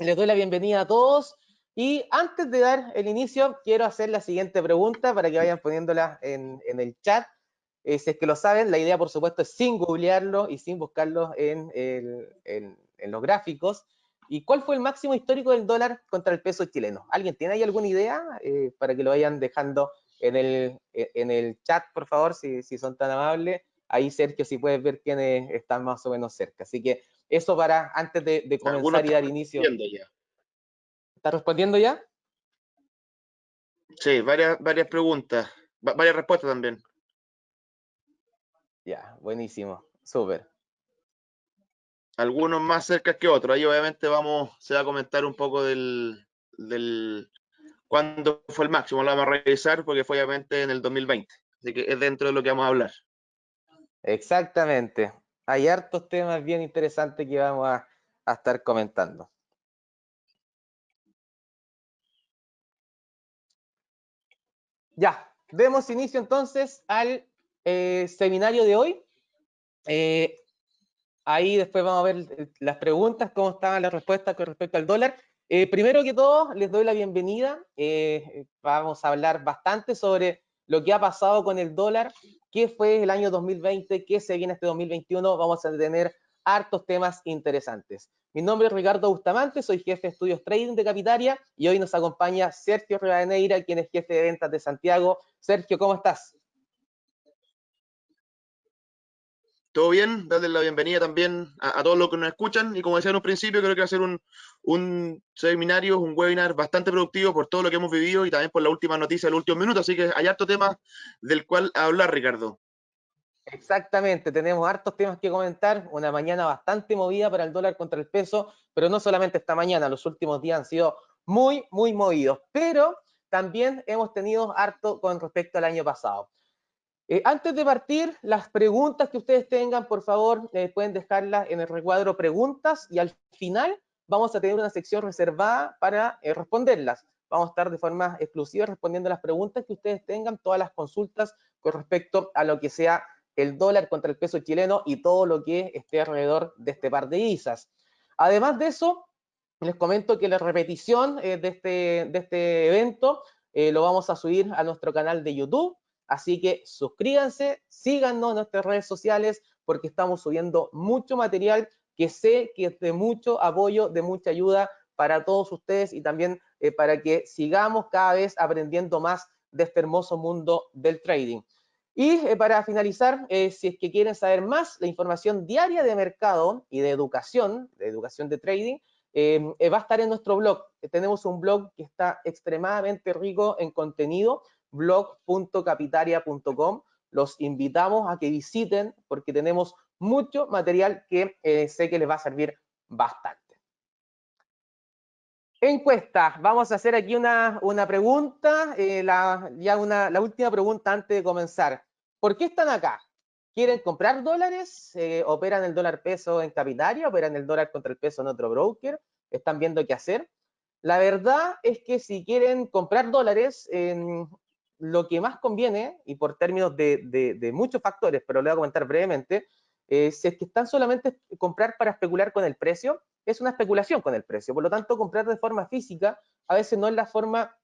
Les doy la bienvenida a todos y antes de dar el inicio quiero hacer la siguiente pregunta para que vayan poniéndola en el chat. Si es que lo saben, la idea por supuesto es sin googlearlo y sin buscarlo en los gráficos. ¿Y cuál fue el máximo histórico del dólar contra el peso chileno? ¿Alguien tiene ahí alguna idea? Para que lo vayan dejando en el chat, por favor, si son tan amables. Ahí, Sergio, si puedes ver quiénes están más o menos cerca. Así que eso para antes de Algunos comenzar y dar están inicio. respondiendo ya. ¿Está respondiendo ya? Sí, varias preguntas, varias respuestas también. Ya, buenísimo, súper. Algunos más cerca que otros. Ahí obviamente se va a comentar un poco cuándo fue el máximo. Lo vamos a revisar porque fue obviamente en el 2020. Así que es dentro de lo que vamos a hablar. Exactamente. Hay hartos temas bien interesantes que vamos a estar comentando. Ya, demos inicio entonces al seminario de hoy. Eh, Ahí después vamos a ver las preguntas, cómo estaban las respuestas con respecto al dólar. Primero que todo, les doy la bienvenida. Vamos a hablar bastante sobre lo que ha pasado con el dólar, qué fue el año 2020, qué se viene este 2021. Vamos a tener hartos temas interesantes. Mi nombre es Ricardo Bustamante, soy jefe de estudios trading de Capitaria y hoy nos acompaña Sergio Rivadeneira, quien es jefe de ventas de Santiago. Sergio, ¿cómo estás? ¿Todo bien? Darles la bienvenida también a todos los que nos escuchan. Y como decía en un principio, creo que va a ser un seminario, un webinar bastante productivo por todo lo que hemos vivido y también por la última noticia del último minuto. Así que hay harto tema del cual hablar, Ricardo. Exactamente, tenemos hartos temas que comentar, una mañana bastante movida para el dólar contra el peso, pero no solamente esta mañana, los últimos días han sido muy movidos, pero también hemos tenido harto con respecto al año pasado. Antes de partir, las preguntas que ustedes tengan, por favor, pueden dejarlas en el recuadro preguntas y al final vamos a tener una sección reservada para responderlas. Vamos a estar de forma exclusiva respondiendo las preguntas que ustedes tengan, todas las consultas con respecto a lo que sea el dólar contra el peso chileno y todo lo que esté alrededor de este par de divisas. Además de eso, les comento que la repetición de este evento lo vamos a subir a nuestro canal de YouTube. Así que suscríbanse, síganos en nuestras redes sociales porque estamos subiendo mucho material que sé que es de mucho apoyo, de mucha ayuda para todos ustedes y también para que sigamos cada vez aprendiendo más de este hermoso mundo del trading. Y para finalizar, si es que quieren saber más, la información diaria de mercado y de educación de trading, va a estar en nuestro blog. Tenemos un blog que está extremadamente rico en contenido, blog.capitaria.com. Los invitamos a que visiten porque tenemos mucho material que sé que les va a servir bastante. Encuesta, vamos a hacer aquí una pregunta, la última pregunta antes de comenzar. ¿Por qué están acá? ¿Quieren comprar dólares? ¿Operan el dólar peso en Capitaria? ¿Operan el dólar contra el peso en otro broker? ¿Están viendo qué hacer? La verdad es que si quieren comprar dólares, lo que más conviene, y por términos de muchos factores, pero lo voy a comentar brevemente, si es que están solamente comprar para especular con el precio, es una especulación con el precio. Por lo tanto, comprar de forma física a veces no es la forma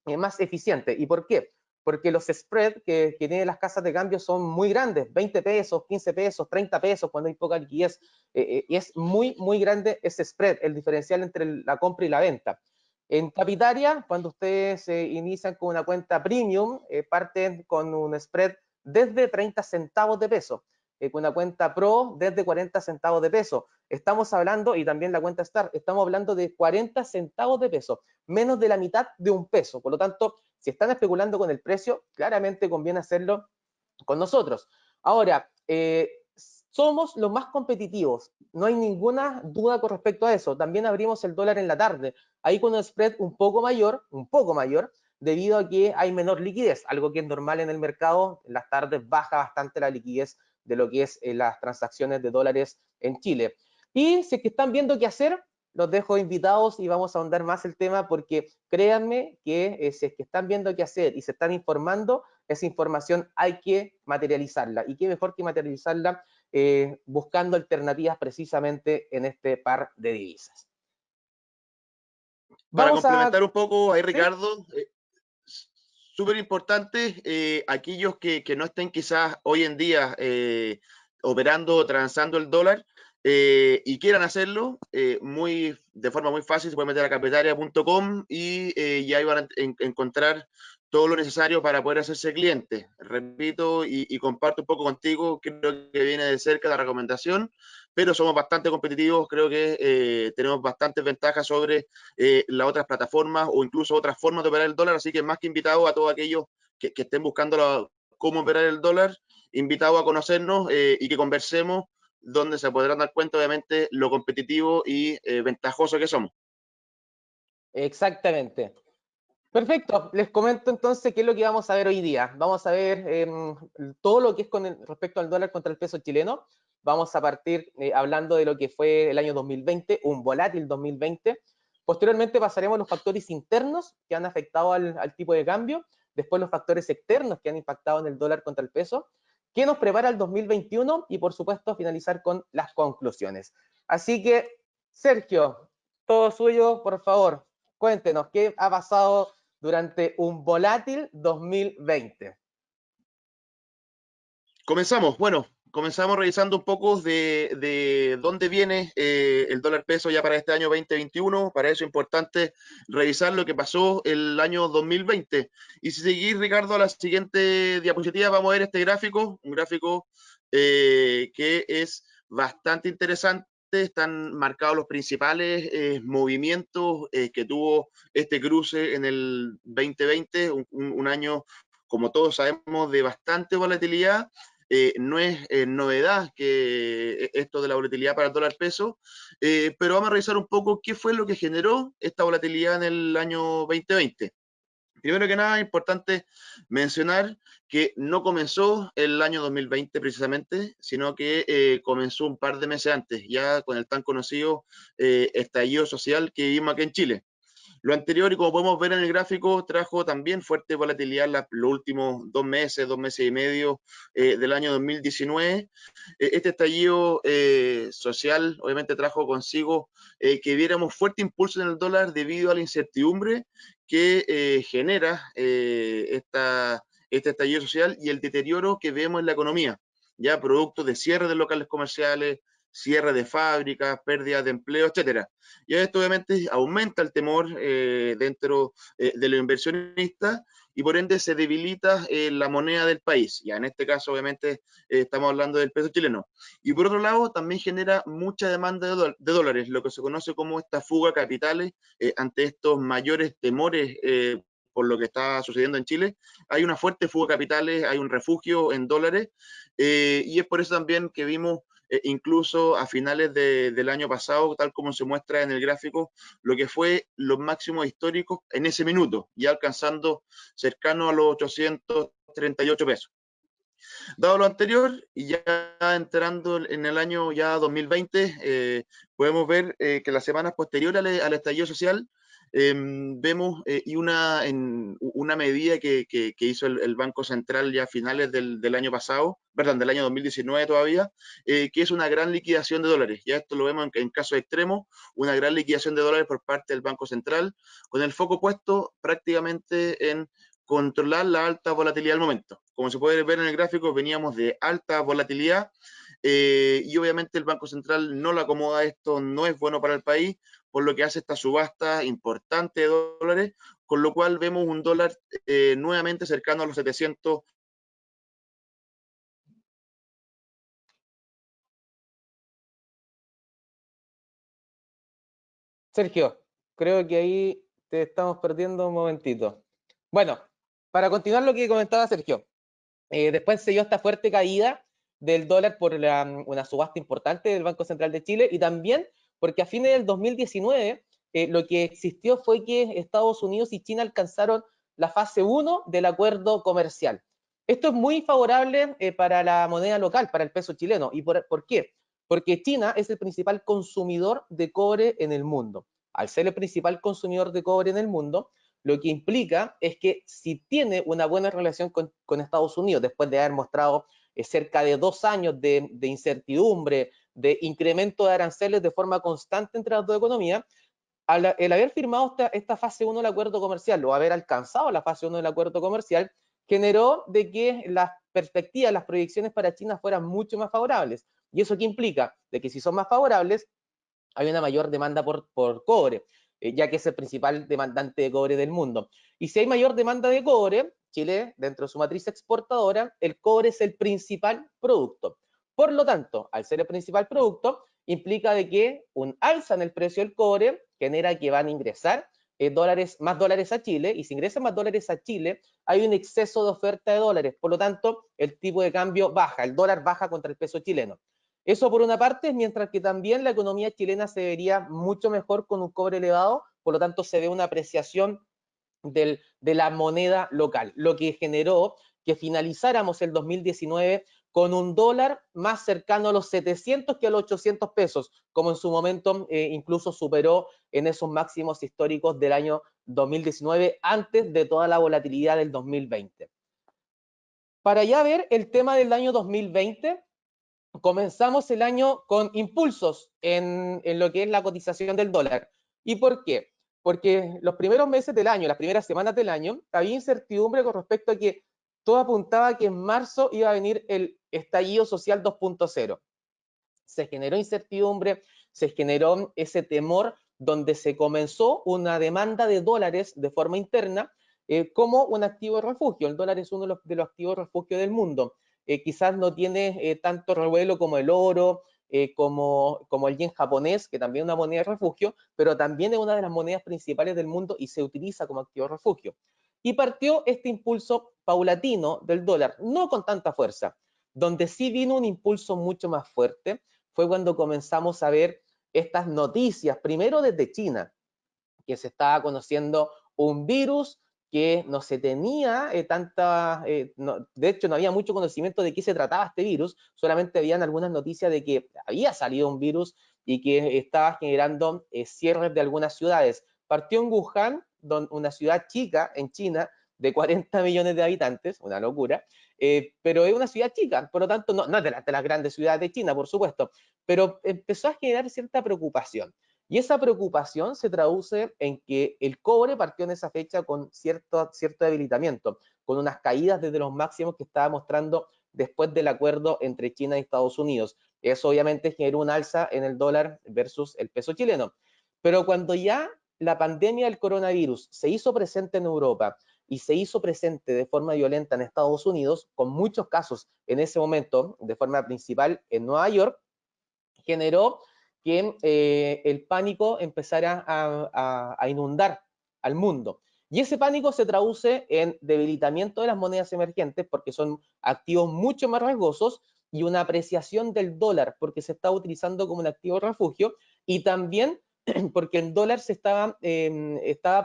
más eficiente. ¿Y por qué? Porque los spreads que tienen las casas de cambio son muy grandes, 20 pesos, 15 pesos, 30 pesos cuando hay poca liquidez. Y es muy grande ese spread, el diferencial entre la compra y la venta. En Capitaria, cuando ustedes inician con una cuenta premium, parten con un spread desde 30 centavos de peso, con una cuenta Pro desde 40 centavos de peso. Estamos hablando, y también la cuenta Start, estamos hablando de 40 centavos de peso, menos de la mitad de un peso. Por lo tanto, si están especulando con el precio, claramente conviene hacerlo con nosotros. Ahora, somos los más competitivos, no hay ninguna duda con respecto a eso. También abrimos el dólar en la tarde, ahí con un spread un poco mayor, debido a que hay menor liquidez, algo que es normal en el mercado. En las tardes baja bastante la liquidez de lo que es las transacciones de dólares en Chile. Y si es que están viendo qué hacer, los dejo invitados y vamos a ahondar más el tema porque créanme que si es que están viendo qué hacer y se están informando, esa información hay que materializarla. Y qué mejor que materializarla buscando alternativas precisamente en este par de divisas. Para Vamos a... complementar un poco ahí, ¿Sí? Ricardo, súper importante, aquellos que no estén quizás hoy en día operando o transando el dólar y quieran hacerlo, de forma muy fácil, se pueden meter a capitalia.com y ya ahí van a encontrar todo lo necesario para poder hacerse cliente. Repito y comparto un poco contigo, creo que viene de cerca la recomendación, pero somos bastante competitivos, creo que tenemos bastantes ventajas sobre las otras plataformas o incluso otras formas de operar el dólar, así que más que invitado a todos aquellos que estén buscando cómo operar el dólar, invitado a conocernos y que conversemos, donde se podrán dar cuenta obviamente lo competitivo y ventajoso que somos. Exactamente. Perfecto, les comento entonces qué es lo que vamos a ver hoy día. Vamos a ver todo lo que es respecto al dólar contra el peso chileno. Vamos a partir hablando de lo que fue el año 2020, un volátil 2020. Posteriormente pasaremos los factores internos que han afectado al tipo de cambio, después los factores externos que han impactado en el dólar contra el peso, qué nos prepara el 2021 y por supuesto finalizar con las conclusiones. Así que, Sergio, todo suyo, por favor, cuéntenos qué ha pasado durante un volátil 2020. Comenzamos, bueno, comenzamos revisando un poco de dónde viene el dólar peso ya para este año 2021. Para eso es importante revisar lo que pasó el año 2020. Y si seguís, Ricardo, a la siguiente diapositiva, vamos a ver este gráfico, un gráfico que es bastante interesante. Están marcados los principales movimientos que tuvo este cruce en el 2020, un año, como todos sabemos, de bastante volatilidad. No es novedad que esto de la volatilidad para el dólar peso, pero vamos a revisar un poco qué fue lo que generó esta volatilidad en el año 2020. Primero que nada, es importante mencionar que no comenzó el año 2020 precisamente, sino que comenzó un par de meses antes, ya con el tan conocido estallido social que vivimos aquí en Chile. Lo anterior, y como podemos ver en el gráfico, trajo también fuerte volatilidad los últimos 2 meses y medio del año 2019. Este estallido social obviamente trajo consigo que viéramos fuerte impulso en el dólar debido a la incertidumbre que genera este estallido social y el deterioro que vemos en la economía, ya producto de cierre de locales comerciales, cierre de fábricas, pérdida de empleo, etcétera. Y esto obviamente aumenta el temor dentro de los inversionistas y por ende se debilita la moneda del país. Ya en este caso obviamente estamos hablando del peso chileno. Y por otro lado también genera mucha demanda de dólares, lo que se conoce como esta fuga de capitales ante estos mayores temores por lo que está sucediendo en Chile. Hay una fuerte fuga de capitales, hay un refugio en dólares y es por eso también que vimos incluso a finales del año pasado, tal como se muestra en el gráfico, lo que fue los máximos históricos en ese minuto, ya alcanzando cercano a los 838 pesos. Dado lo anterior, y ya entrando en el año ya 2020, podemos ver que las semanas posteriores al estallido social, vemos una medida que hizo el Banco Central ya a finales del año pasado, perdón, del año 2019 todavía, que es una gran liquidación de dólares. Ya esto lo vemos en casos extremos, una gran liquidación de dólares por parte del Banco Central, con el foco puesto prácticamente en controlar la alta volatilidad del momento. Como se puede ver en el gráfico, veníamos de alta volatilidad y obviamente el Banco Central no le acomoda esto, no es bueno para el país, por lo que hace esta subasta importante de dólares, con lo cual vemos un dólar nuevamente cercano a los 700. Sergio, creo que ahí te estamos perdiendo un momentito. Bueno, para continuar lo que comentaba Sergio, después se dio esta fuerte caída del dólar por una subasta importante del Banco Central de Chile y también porque a fines del 2019 lo que existió fue que Estados Unidos y China alcanzaron la fase 1 del acuerdo comercial. Esto es muy favorable para la moneda local, para el peso chileno. ¿Y por qué? Porque China es el principal consumidor de cobre en el mundo. Al ser el principal consumidor de cobre en el mundo, lo que implica es que si tiene una buena relación con Estados Unidos, después de haber mostrado cerca de 2 años de incertidumbre, de incremento de aranceles de forma constante entre las dos economías, el haber firmado esta fase 1 del acuerdo comercial o haber alcanzado la fase 1 del acuerdo comercial generó de que las perspectivas, las proyecciones para China fueran mucho más favorables. ¿Y eso qué implica? De que si son más favorables, hay una mayor demanda por cobre, ya que es el principal demandante de cobre del mundo. Y si hay mayor demanda de cobre, Chile, dentro de su matriz exportadora, el cobre es el principal producto. Por lo tanto, al ser el principal producto, implica de que un alza en el precio del cobre genera que van a ingresar más dólares a Chile, y si ingresan más dólares a Chile, hay un exceso de oferta de dólares. Por lo tanto, el tipo de cambio baja, el dólar baja contra el peso chileno. Eso por una parte, mientras que también la economía chilena se vería mucho mejor con un cobre elevado, por lo tanto se ve una apreciación de la moneda local, lo que generó que finalizáramos el 2019 con un dólar más cercano a los 700 que a los 800 pesos, como en su momento incluso superó en esos máximos históricos del año 2019, antes de toda la volatilidad del 2020. Para ya ver el tema del año 2020, comenzamos el año con impulsos en lo que es la cotización del dólar. ¿Y por qué? Porque los primeros meses del año, las primeras semanas del año, había incertidumbre con respecto a que todo apuntaba a que en marzo iba a venir el estallido social 2.0. Se generó incertidumbre, se generó ese temor donde se comenzó una demanda de dólares de forma interna como un activo de refugio. El dólar es uno de los activos de refugio del mundo. Quizás no tiene tanto revuelo como el oro, como el yen japonés, que también es una moneda de refugio, pero también es una de las monedas principales del mundo y se utiliza como activo de refugio. Y partió este impulso paulatino del dólar, no con tanta fuerza. Donde sí vino un impulso mucho más fuerte fue cuando comenzamos a ver estas noticias, primero desde China, que se estaba conociendo un virus que no se tenía de hecho no había mucho conocimiento de qué se trataba este virus, solamente habían algunas noticias de que había salido un virus y que estaba generando cierres de algunas ciudades. Partió en Wuhan, una ciudad chica en China de 40 millones de habitantes, una locura, pero es una ciudad chica, por lo tanto no es de las grandes ciudades de China, por supuesto, pero empezó a generar cierta preocupación. Y esa preocupación se traduce en que el cobre partió en esa fecha con cierto debilitamiento, con unas caídas desde los máximos que estaba mostrando después del acuerdo entre China y Estados Unidos. Eso obviamente generó un alza en el dólar versus el peso chileno. Pero cuando ya la pandemia del coronavirus se hizo presente en Europa y se hizo presente de forma violenta en Estados Unidos, con muchos casos en ese momento de forma principal en Nueva York, generó que el pánico empezara a inundar al mundo. Y ese pánico se traduce en debilitamiento de las monedas emergentes porque son activos mucho más riesgosos y una apreciación del dólar porque se está utilizando como un activo de refugio y también porque el dólar estaba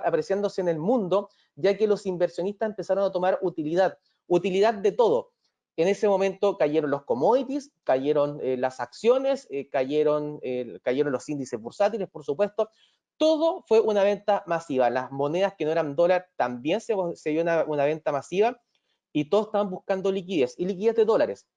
apreciándose en el mundo ya que los inversionistas empezaron a tomar utilidad de todo. En ese momento cayeron los commodities, cayeron las acciones, cayeron los índices bursátiles, por supuesto. Todo fue una venta masiva. Las monedas que no eran dólar también se dio una venta masiva y todos estaban buscando liquidez y liquidez de dólares.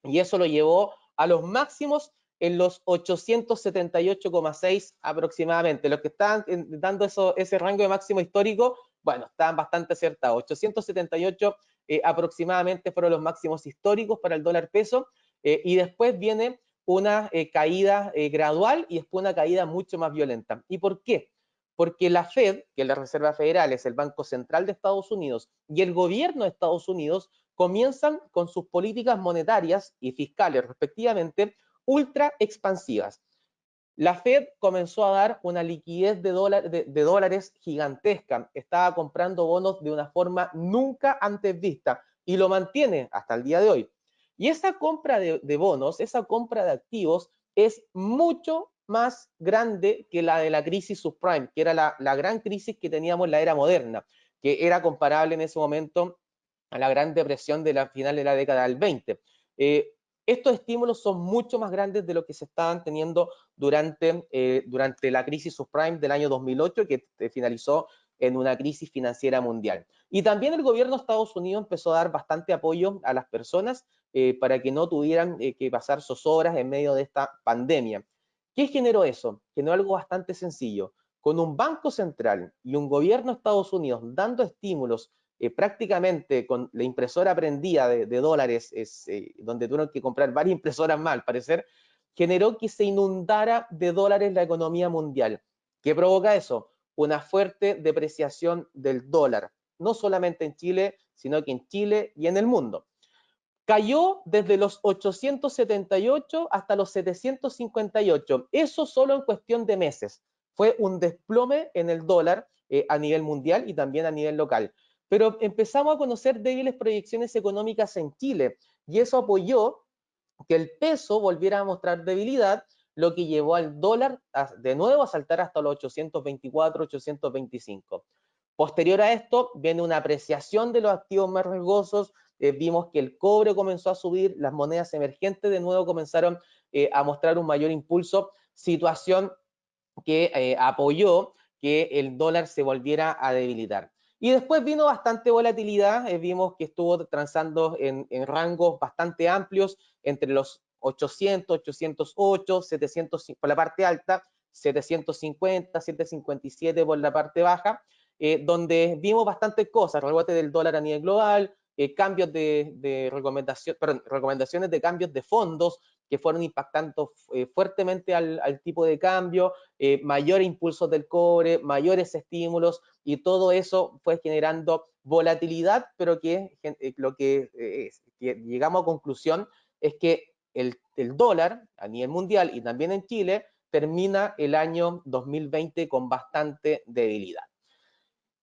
Y eso lo llevó a los máximos en los 878,6 aproximadamente. Los que estaban dando ese rango de máximo histórico, bueno, estaban bastante acertados. 878 aproximadamente fueron los máximos históricos para el dólar peso, y después viene una caída gradual y después una caída mucho más violenta. ¿Y por qué? Porque la Fed, que es la Reserva Federal, es el Banco Central de Estados Unidos, y el gobierno de Estados Unidos comienzan con sus políticas monetarias y fiscales respectivamente ultra expansivas. La Fed comenzó a dar una liquidez de dólares gigantesca, estaba comprando bonos de una forma nunca antes vista y lo mantiene hasta el día de hoy. Y esa compra de bonos, esa compra de activos es mucho más grande que la de la crisis subprime, que era la gran crisis que teníamos en la era moderna, que era comparable en ese momento a la Gran Depresión de la final de la década del 20. Estos estímulos son mucho más grandes de lo que se estaban teniendo durante la crisis subprime del año 2008, que finalizó en una crisis financiera mundial. Y también el gobierno de Estados Unidos empezó a dar bastante apoyo a las personas para que no tuvieran que pasar zozobras en medio de esta pandemia. ¿Qué generó eso? Generó algo bastante sencillo. con un banco central y un gobierno de Estados Unidos dando estímulos prácticamente con la impresora prendida de dólares, donde tuvieron que comprar varias impresoras más, al parecer, generó que se inundara de dólares la economía mundial. ¿Qué provoca eso? Una fuerte depreciación del dólar, no solamente en Chile, sino que en Chile y en el mundo. Cayó desde los 878 hasta los 758. Eso solo en cuestión de meses. Fue un desplome en el dólar a nivel mundial y también a nivel local. Pero empezamos a conocer débiles proyecciones económicas en Chile y eso apoyó que el peso volviera a mostrar debilidad, lo que llevó al dólar de nuevo a saltar hasta los 824, 825. Posterior a esto, viene una apreciación de los activos más riesgosos. Vimos que el cobre comenzó a subir, las monedas emergentes de nuevo comenzaron a mostrar un mayor impulso, situación que apoyó que el dólar se volviera a debilitar. Y después vino bastante volatilidad, vimos que estuvo transando en rangos bastante amplios entre los 800, 808, 700 por la parte alta, 750, 757 por la parte baja, donde vimos bastantes cosas, rebote del dólar a nivel global, cambios de recomendación, perdón, recomendaciones de cambios de fondos que fueron impactando fuertemente al tipo de cambio, mayores impulsos del cobre, mayores estímulos, y todo eso fue generando volatilidad, pero que que llegamos a conclusión es que el dólar a nivel mundial y también en Chile termina el año 2020 con bastante debilidad.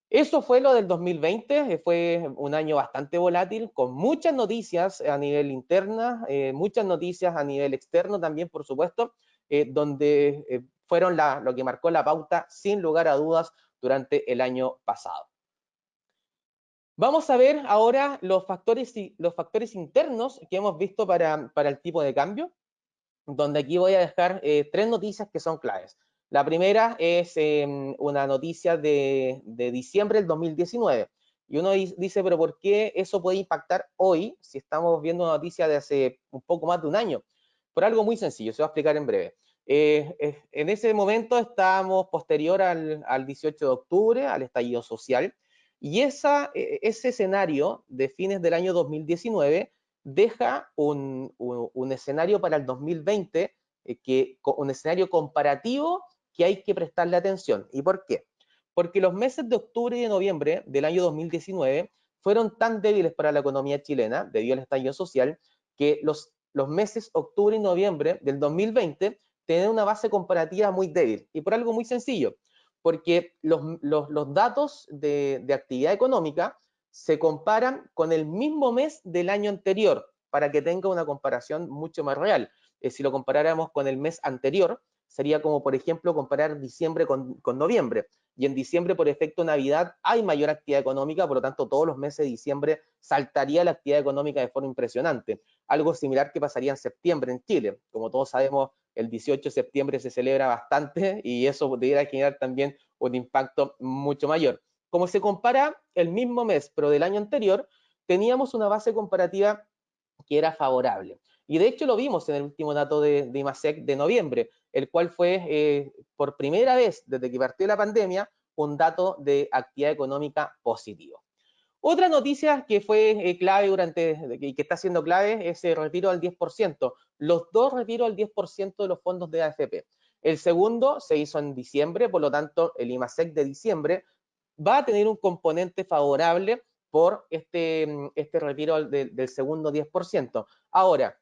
Eso fue lo del 2020, fue un año bastante volátil, con muchas noticias a nivel interna, muchas noticias a nivel externo también, por supuesto, donde fueron lo que marcó la pauta, sin lugar a dudas, durante el año pasado. Vamos a ver ahora los factores internos que hemos visto para el tipo de cambio, donde aquí voy a dejar tres noticias que son claves. La primera es una noticia de diciembre del 2019. Y uno dice, pero ¿por qué eso puede impactar hoy si estamos viendo una noticia de hace un poco más de un año? Por algo muy sencillo, se va a explicar en breve. En ese momento estábamos posterior al 18 de octubre, al estallido social, y ese escenario de fines del año 2019 deja un escenario para el 2020, un escenario comparativo que hay que prestarle atención. ¿Y por qué? Porque los meses de octubre y de noviembre del año 2019 fueron tan débiles para la economía chilena, debido al estallido social, que los meses octubre y noviembre del 2020 tienen una base comparativa muy débil. Y por algo muy sencillo, porque los datos de actividad económica se comparan con el mismo mes del año anterior, para que tenga una comparación mucho más real. Si lo comparáramos con el mes anterior, sería como, por ejemplo, comparar diciembre con noviembre. Y en diciembre, por efecto Navidad, hay mayor actividad económica, por lo tanto, todos los meses de diciembre saltaría la actividad económica de forma impresionante. Algo similar que pasaría en septiembre en Chile. Como todos sabemos, el 18 de septiembre se celebra bastante y eso debería generar también un impacto mucho mayor. Como se compara el mismo mes, pero del año anterior, teníamos una base comparativa que era favorable. Y de hecho lo vimos en el último dato de IMASEC de noviembre, el cual fue por primera vez desde que partió la pandemia un dato de actividad económica positivo. Otra noticia que fue clave y que está siendo clave es el retiro al 10%. Los dos retiros al 10% de los fondos de AFP. El segundo se hizo en diciembre, por lo tanto el IMASEC de diciembre va a tener un componente favorable por este retiro del segundo 10%. Ahora,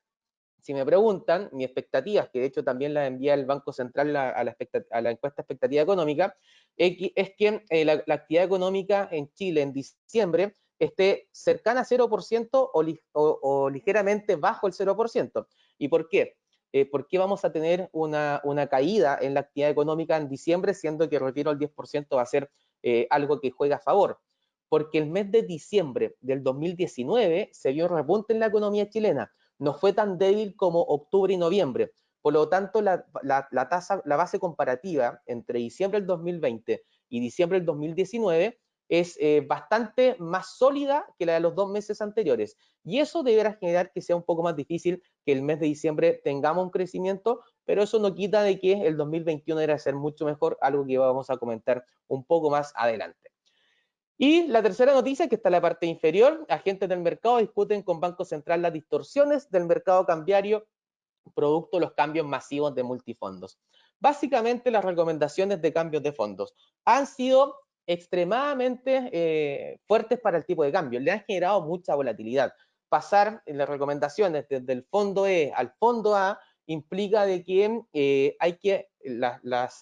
si me preguntan, mi expectativa, que de hecho también la envía el Banco Central a la encuesta expectativa económica, es que la actividad económica en Chile en diciembre esté cercana a 0% o ligeramente bajo el 0%. ¿Y por qué? ¿Por qué vamos a tener una caída en la actividad económica en diciembre, siendo que el retiro al 10% va a ser algo que juega a favor? Porque el mes de diciembre del 2019 se vio un repunte en la economía chilena, no fue tan débil como octubre y noviembre. Por lo tanto, la base comparativa entre diciembre del 2020 y diciembre del 2019 es bastante más sólida que la de los 2 meses anteriores. Y eso deberá generar que sea un poco más difícil que el mes de diciembre tengamos un crecimiento, pero eso no quita de que el 2021 era ser mucho mejor, algo que vamos a comentar un poco más adelante. Y la tercera noticia, que está en la parte inferior, agentes del mercado discuten con Banco Central las distorsiones del mercado cambiario producto de los cambios masivos de multifondos. Básicamente las recomendaciones de cambios de fondos han sido extremadamente fuertes para el tipo de cambio, le han generado mucha volatilidad. Pasar en las recomendaciones desde el fondo E al fondo A implica de que hay que las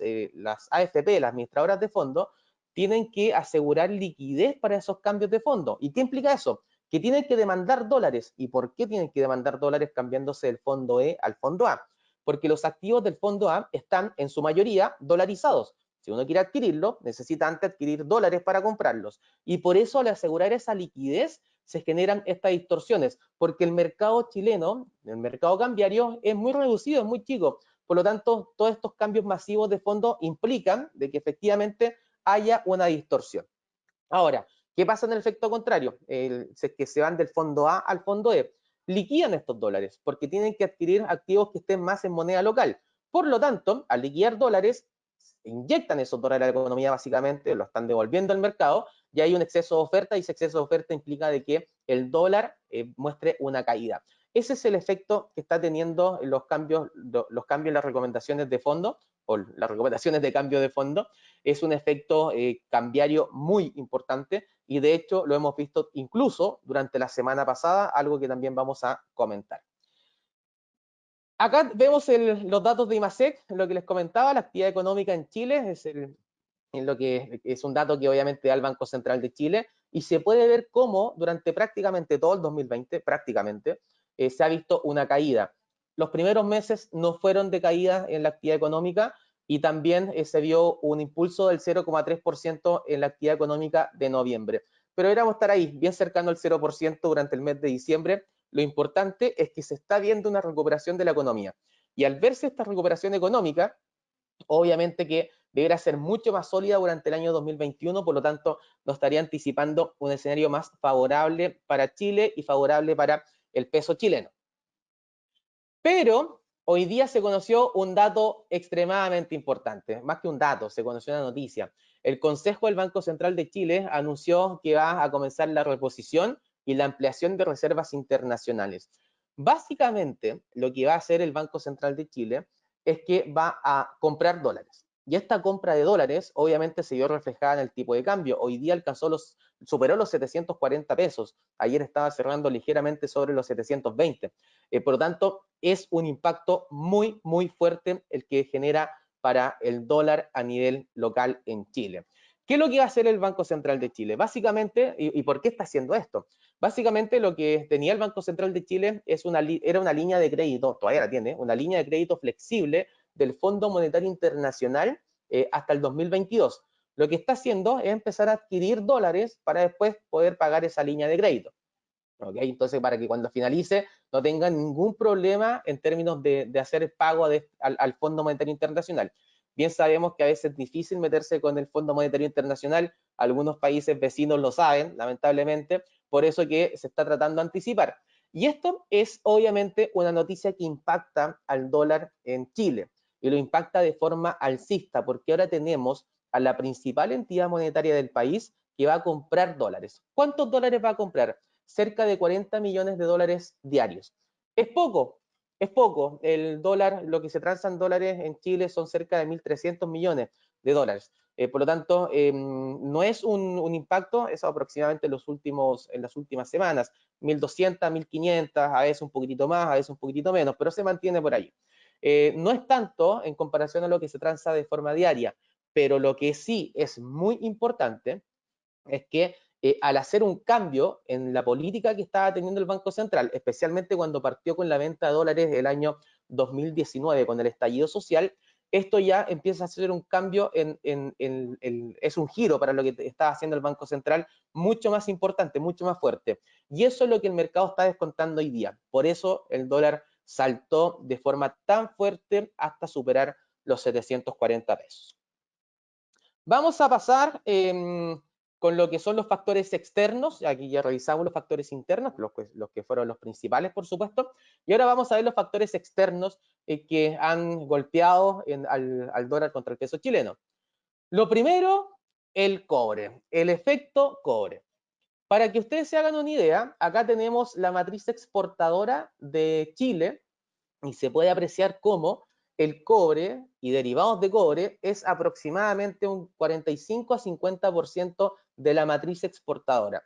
AFP, las administradoras de fondos, tienen que asegurar liquidez para esos cambios de fondo. ¿Y qué implica eso? Que tienen que demandar dólares. ¿Y por qué tienen que demandar dólares cambiándose del fondo E al fondo A? Porque los activos del fondo A están en su mayoría dolarizados. Si uno quiere adquirirlo, necesita antes adquirir dólares para comprarlos. Y por eso al asegurar esa liquidez se generan estas distorsiones, porque el mercado chileno, el mercado cambiario, es muy reducido, es muy chico. Por lo tanto, todos estos cambios masivos de fondo implican de que efectivamente haya una distorsión. Ahora, ¿qué pasa en el efecto contrario? Que se van del fondo A al fondo E. Liquidan estos dólares porque tienen que adquirir activos que estén más en moneda local. Por lo tanto, al liquidar dólares, inyectan esos dólares a la economía básicamente, lo están devolviendo al mercado y hay un exceso de oferta y ese exceso de oferta implica de que el dólar muestre una caída. Ese es el efecto que está teniendo los cambios en las recomendaciones de fondo o las recomendaciones de cambio de fondo. Es un efecto cambiario muy importante y de hecho lo hemos visto incluso durante la semana pasada, algo que también vamos a comentar. Acá vemos los datos de IMASEC, lo que les comentaba, la actividad económica en Chile lo que es un dato que obviamente da el Banco Central de Chile y se puede ver cómo durante prácticamente todo el 2020, se ha visto una caída. Los primeros meses no fueron de caída en la actividad económica y también se vio un impulso del 0,3% en la actividad económica de noviembre. Pero deberíamos estar ahí, bien cercano al 0% durante el mes de diciembre. Lo importante es que se está viendo una recuperación de la economía. Y al verse esta recuperación económica, obviamente que deberá ser mucho más sólida durante el año 2021, por lo tanto, nos estaría anticipando un escenario más favorable para Chile y favorable para el peso chileno. Pero hoy día se conoció un dato extremadamente importante, más que un dato, se conoció una noticia. El Consejo del Banco Central de Chile anunció que va a comenzar la reposición y la ampliación de reservas internacionales. Básicamente, lo que va a hacer el Banco Central de Chile es que va a comprar dólares. Y esta compra de dólares, obviamente, se vio reflejada en el tipo de cambio. Hoy día superó los 740 pesos. Ayer estaba cerrando ligeramente sobre los 720. Por lo tanto, es un impacto muy, muy fuerte el que genera para el dólar a nivel local en Chile. ¿Qué es lo que va a hacer el Banco Central de Chile? Básicamente, ¿y por qué está haciendo esto? Básicamente lo que tenía el Banco Central de Chile era una línea de crédito, todavía la tiene, una línea de crédito flexible del Fondo Monetario Internacional hasta el 2022. Lo que está haciendo es empezar a adquirir dólares para después poder pagar esa línea de crédito. ¿Okay? Entonces, para que cuando finalice no tengan ningún problema en términos de hacer el pago al Fondo Monetario Internacional. Bien sabemos que a veces es difícil meterse con el Fondo Monetario Internacional, algunos países vecinos lo saben, lamentablemente, por eso que se está tratando de anticipar. Y esto es obviamente una noticia que impacta al dólar en Chile y lo impacta de forma alcista, porque ahora tenemos a la principal entidad monetaria del país que va a comprar dólares. ¿Cuántos dólares va a comprar? Cerca de 40 millones de dólares diarios. Es poco, es poco. El dólar, lo que se transa en dólares en Chile son cerca de 1.300 millones de dólares. Por lo tanto, no es un impacto, es aproximadamente en las últimas semanas, 1.200, 1.500, a veces un poquitito más, a veces un poquitito menos, pero se mantiene por ahí. No es tanto en comparación a lo que se transa de forma diaria, pero lo que sí es muy importante es que al hacer un cambio en la política que estaba teniendo el Banco Central, especialmente cuando partió con la venta de dólares el año 2019 con el estallido social, esto ya empieza a ser un cambio, es un giro para lo que está haciendo el Banco Central mucho más importante, mucho más fuerte. Y eso es lo que el mercado está descontando hoy día. Por eso el dólar saltó de forma tan fuerte hasta superar los 740 pesos. Vamos a pasar con lo que son los factores externos. Aquí ya revisamos los factores internos, los que fueron los principales, por supuesto, y ahora vamos a ver los factores externos que han golpeado al dólar contra el peso chileno. Lo primero, el cobre, el efecto cobre. Para que ustedes se hagan una idea, acá tenemos la matriz exportadora de Chile y se puede apreciar cómo el cobre y derivados de cobre es aproximadamente un 45 a 50% de la matriz exportadora.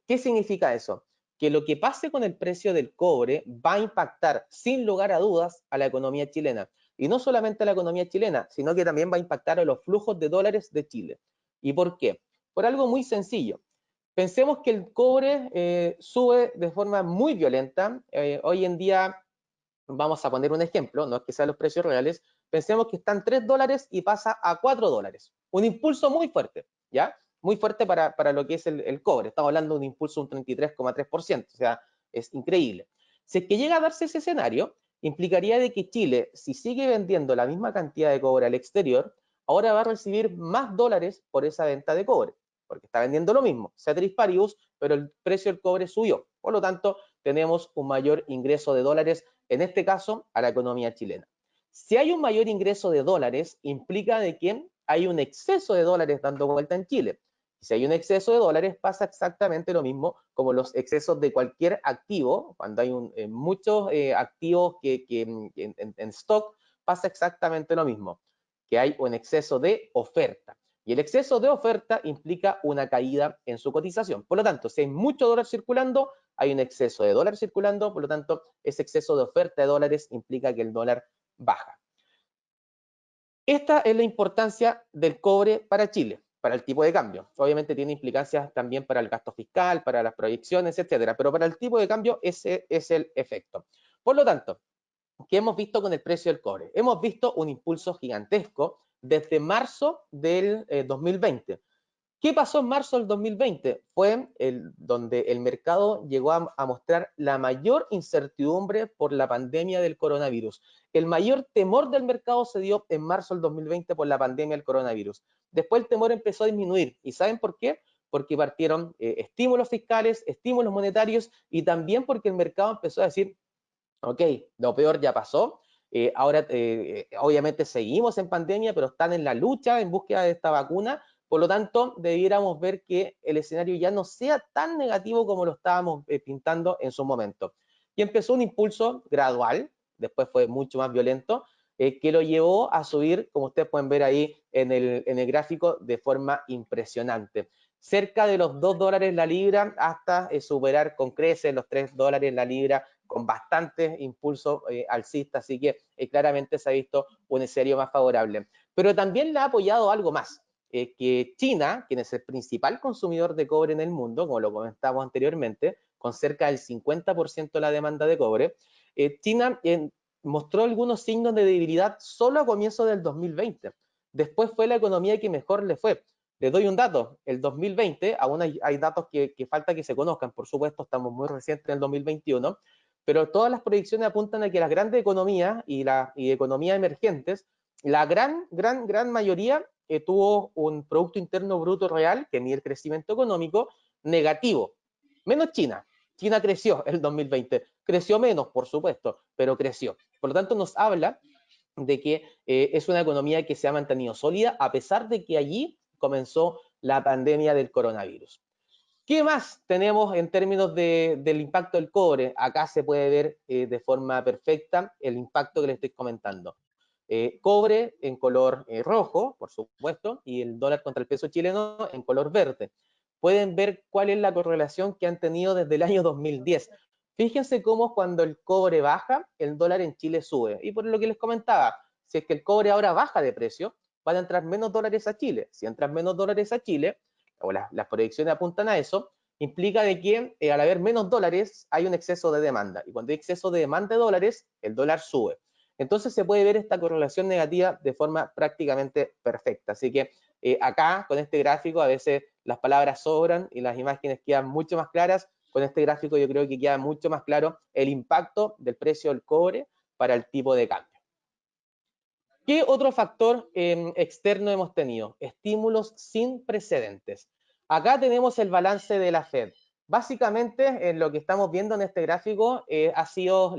¿Qué significa eso? Que lo que pase con el precio del cobre va a impactar sin lugar a dudas a la economía chilena. Y no solamente a la economía chilena, sino que también va a impactar a los flujos de dólares de Chile. ¿Y por qué? Por algo muy sencillo. Pensemos que el cobre sube de forma muy violenta. Hoy en día, vamos a poner un ejemplo, no es que sean los precios reales, pensemos que están $3 y pasa a $4. Un impulso muy fuerte, ¿ya? Muy fuerte para lo que es el cobre. Estamos hablando de un impulso de un 33,3%, o sea, es increíble. Si es que llega a darse ese escenario, implicaría de que Chile, si sigue vendiendo la misma cantidad de cobre al exterior, ahora va a recibir más dólares por esa venta de cobre, porque está vendiendo lo mismo, ceteris paribus, pero el precio del cobre subió. Por lo tanto, tenemos un mayor ingreso de dólares, en este caso, a la economía chilena. Si hay un mayor ingreso de dólares, implica de que hay un exceso de dólares dando vuelta en Chile. Si hay un exceso de dólares, pasa exactamente lo mismo como los excesos de cualquier activo. Cuando hay muchos activos en stock, pasa exactamente lo mismo, que hay un exceso de oferta. Y el exceso de oferta implica una caída en su cotización. Por lo tanto, si hay mucho dólar circulando, hay un exceso de dólar circulando, por lo tanto, ese exceso de oferta de dólares implica que el dólar baja. Esta es la importancia del cobre para Chile, para el tipo de cambio. Obviamente tiene implicancias también para el gasto fiscal, para las proyecciones, etcétera, pero para el tipo de cambio ese es el efecto. Por lo tanto, ¿qué hemos visto con el precio del cobre? Hemos visto un impulso gigantesco desde marzo del 2020. ¿Qué pasó en marzo del 2020? Fue donde el mercado llegó a mostrar la mayor incertidumbre por la pandemia del coronavirus. El mayor temor del mercado se dio en marzo del 2020 por la pandemia del coronavirus. Después el temor empezó a disminuir. ¿Y saben por qué? Porque partieron estímulos fiscales, estímulos monetarios y también porque el mercado empezó a decir, ok, lo peor ya pasó. Ahora, obviamente, seguimos en pandemia, pero están en la lucha en búsqueda de esta vacuna. Por lo tanto, debiéramos ver que el escenario ya no sea tan negativo como lo estábamos pintando en su momento. Y empezó un impulso gradual, después fue mucho más violento, que lo llevó a subir, como ustedes pueden ver ahí en el gráfico, de forma impresionante. Cerca de los $2 la libra hasta superar con creces los $3 la libra, con bastante impulso alcista, así que claramente se ha visto un escenario más favorable. Pero también le ha apoyado algo más, que China, quien es el principal consumidor de cobre en el mundo, como lo comentábamos anteriormente, con cerca del 50% de la demanda de cobre, China mostró algunos signos de debilidad solo a comienzos del 2020. Después fue la economía que mejor le fue. Les doy un dato, el 2020, aún hay datos que falta que se conozcan, por supuesto, estamos muy recientes en el 2021, pero todas las proyecciones apuntan a que las grandes economías y economías emergentes, la gran mayoría tuvo un Producto Interno Bruto real, que mide el crecimiento económico, negativo, menos China. China creció el 2020, creció menos, por supuesto, pero creció. Por lo tanto, nos habla de que es una economía que se ha mantenido sólida a pesar de que allí comenzó la pandemia del coronavirus. ¿Qué más tenemos en términos del impacto del cobre? Acá se puede ver de forma perfecta el impacto que les estoy comentando. Cobre en color rojo, por supuesto, y el dólar contra el peso chileno en color verde. Pueden ver cuál es la correlación que han tenido desde el año 2010. Fíjense cómo cuando el cobre baja, el dólar en Chile sube. Y por lo que les comentaba, si es que el cobre ahora baja de precio, van a entrar menos dólares a Chile. Si entran menos dólares a Chile, o las proyecciones apuntan a eso, implica de que al haber menos dólares hay un exceso de demanda. Y cuando hay exceso de demanda de dólares, el dólar sube. Entonces se puede ver esta correlación negativa de forma prácticamente perfecta. Así que acá, con este gráfico, a veces las palabras sobran y las imágenes quedan mucho más claras. Con este gráfico yo creo que queda mucho más claro el impacto del precio del cobre para el tipo de cambio. ¿Qué otro factor externo hemos tenido? Estímulos sin precedentes. Acá tenemos el balance de la Fed. Básicamente, lo que estamos viendo en este gráfico ha sido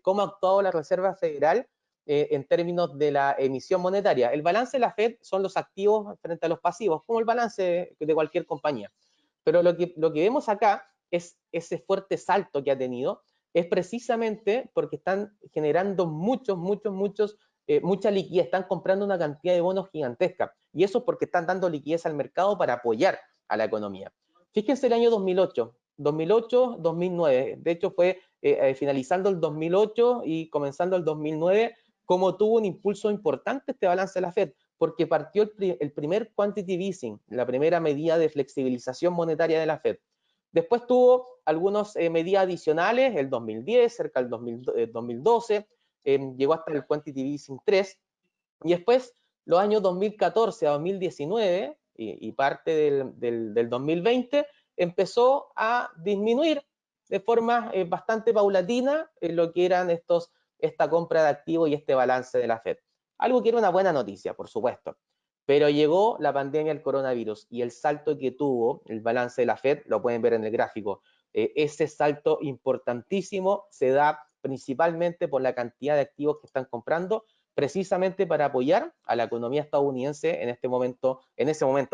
cómo ha actuado la Reserva Federal en términos de la emisión monetaria. El balance de la Fed son los activos frente a los pasivos, como el balance de cualquier compañía. Pero lo que vemos acá es ese fuerte salto que ha tenido, es precisamente porque están generando mucha liquidez, están comprando una cantidad de bonos gigantesca. Y eso es porque están dando liquidez al mercado para apoyar a la economía. Fíjense el año 2008, 2009. De hecho, fue finalizando el 2008 y comenzando el 2009, como tuvo un impulso importante este balance de la Fed, porque partió el primer quantitative easing, la primera medida de flexibilización monetaria de la Fed. Después tuvo algunas medidas adicionales, el 2010, cerca del 2012, llegó hasta el quantitative easing 3, y después los años 2014 a 2019 y parte del 2020 empezó a disminuir de forma bastante paulatina lo que eran esta compra de activos y este balance de la Fed. Algo que era una buena noticia, por supuesto. Pero llegó la pandemia del coronavirus y el salto que tuvo el balance de la Fed, lo pueden ver en el gráfico, ese salto importantísimo se da principalmente por la cantidad de activos que están comprando, precisamente para apoyar a la economía estadounidense en ese momento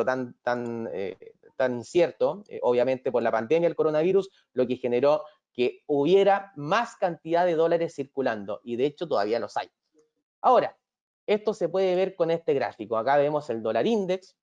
tan incierto, obviamente por la pandemia del coronavirus, lo que generó que hubiera más cantidad de dólares circulando, y de hecho todavía los hay. Ahora, esto se puede ver con este gráfico. Acá vemos el dólar index,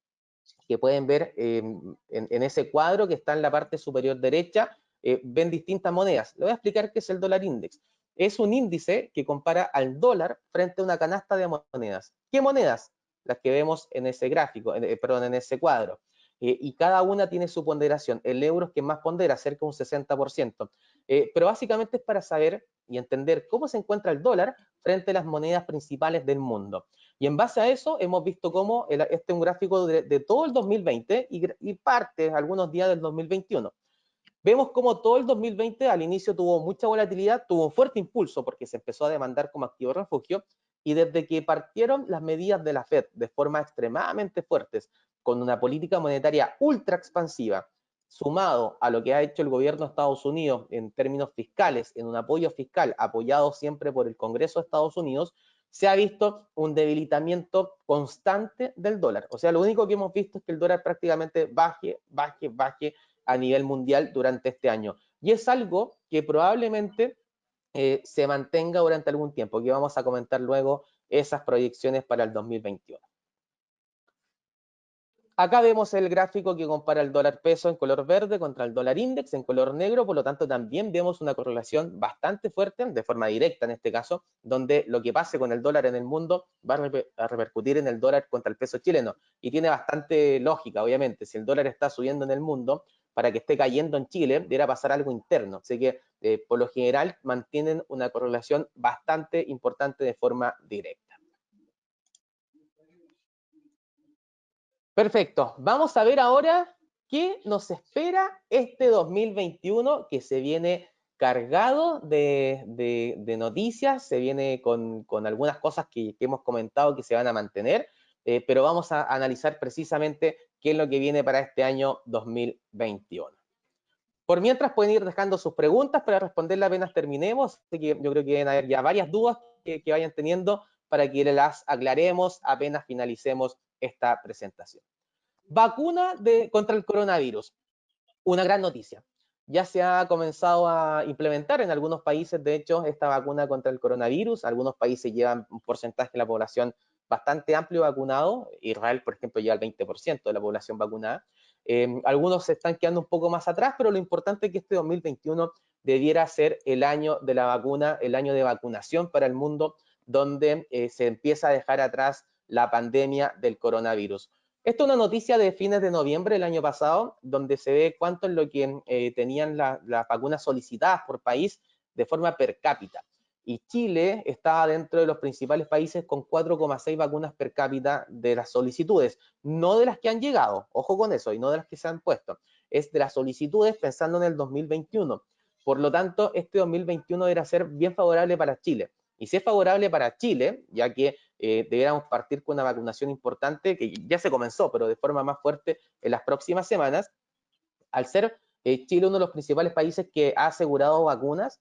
que pueden ver en ese cuadro que está en la parte superior derecha, ven distintas monedas. Le voy a explicar qué es el dólar index. Es un índice que compara al dólar frente a una canasta de monedas. ¿Qué monedas? Las que vemos en ese gráfico, perdón, en ese cuadro. Y cada una tiene su ponderación. El euro es que más pondera, cerca de un 60%. Pero básicamente es para saber y entender cómo se encuentra el dólar frente a las monedas principales del mundo. Y en base a eso hemos visto cómo este es un gráfico de todo el 2020 y parte, algunos días del 2021. Vemos cómo todo el 2020 al inicio tuvo mucha volatilidad, tuvo un fuerte impulso porque se empezó a demandar como activo de refugio, y desde que partieron las medidas de la Fed de forma extremadamente fuertes, con una política monetaria ultra expansiva, sumado a lo que ha hecho el gobierno de Estados Unidos en términos fiscales, en un apoyo fiscal apoyado siempre por el Congreso de Estados Unidos, se ha visto un debilitamiento constante del dólar. O sea, lo único que hemos visto es que el dólar prácticamente baje a nivel mundial durante este año. Y es algo que probablemente se mantenga durante algún tiempo, que vamos a comentar luego esas proyecciones para el 2021. Acá vemos el gráfico que compara el dólar peso en color verde contra el dólar index en color negro, por lo tanto también vemos una correlación bastante fuerte, de forma directa en este caso, donde lo que pase con el dólar en el mundo va a repercutir en el dólar contra el peso chileno. Y tiene bastante lógica, obviamente, si el dólar está subiendo en el mundo, para que esté cayendo en Chile, debería pasar algo interno. Así que, por lo general, mantienen una correlación bastante importante de forma directa. Perfecto. Vamos a ver ahora qué nos espera este 2021, que se viene cargado de noticias, se viene con algunas cosas que hemos comentado que se van a mantener, pero vamos a analizar precisamente qué es lo que viene para este año 2021. Por mientras pueden ir dejando sus preguntas para responderlas apenas terminemos, así que yo creo que deben haber ya varias dudas que vayan teniendo para que las aclaremos apenas finalicemos esta presentación. Vacuna contra el coronavirus. Una gran noticia. Ya se ha comenzado a implementar en algunos países, de hecho, esta vacuna contra el coronavirus. Algunos países llevan un porcentaje de la población bastante amplio vacunado. Israel, por ejemplo, lleva el 20% de la población vacunada. Algunos se están quedando un poco más atrás, pero lo importante es que este 2021 debiera ser el año de la vacuna, el año de vacunación para el mundo, donde se empieza a dejar atrás la pandemia del coronavirus. Esto es una noticia de fines de noviembre del año pasado, donde se ve cuánto es lo que tenían las vacunas solicitadas por país de forma per cápita. Y Chile estaba dentro de los principales países con 4,6 vacunas per cápita de las solicitudes, no de las que han llegado, ojo con eso, y no de las que se han puesto, es de las solicitudes pensando en el 2021. Por lo tanto, este 2021 deberá ser bien favorable para Chile. Y si es favorable para Chile, ya que debiéramos partir con una vacunación importante, que ya se comenzó, pero de forma más fuerte en las próximas semanas. Al ser Chile uno de los principales países que ha asegurado vacunas,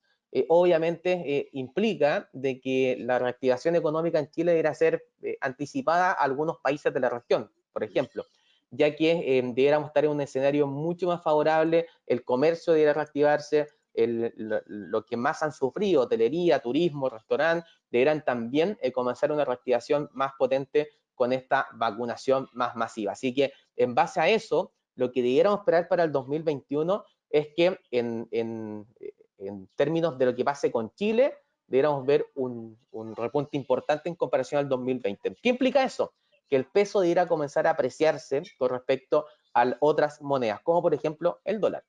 obviamente implica de que la reactivación económica en Chile deberá ser anticipada a algunos países de la región, por ejemplo, ya que debiéramos estar en un escenario mucho más favorable, el comercio debería reactivarse, lo que más han sufrido, hotelería, turismo, restaurante, deberán también comenzar una reactivación más potente con esta vacunación más masiva. Así que en base a eso, lo que debiéramos esperar para el 2021 es que en términos de lo que pase con Chile, debiéramos ver un repunte importante en comparación al 2020. ¿Qué implica eso? Que el peso debiera comenzar a apreciarse con respecto a otras monedas, como por ejemplo el dólar.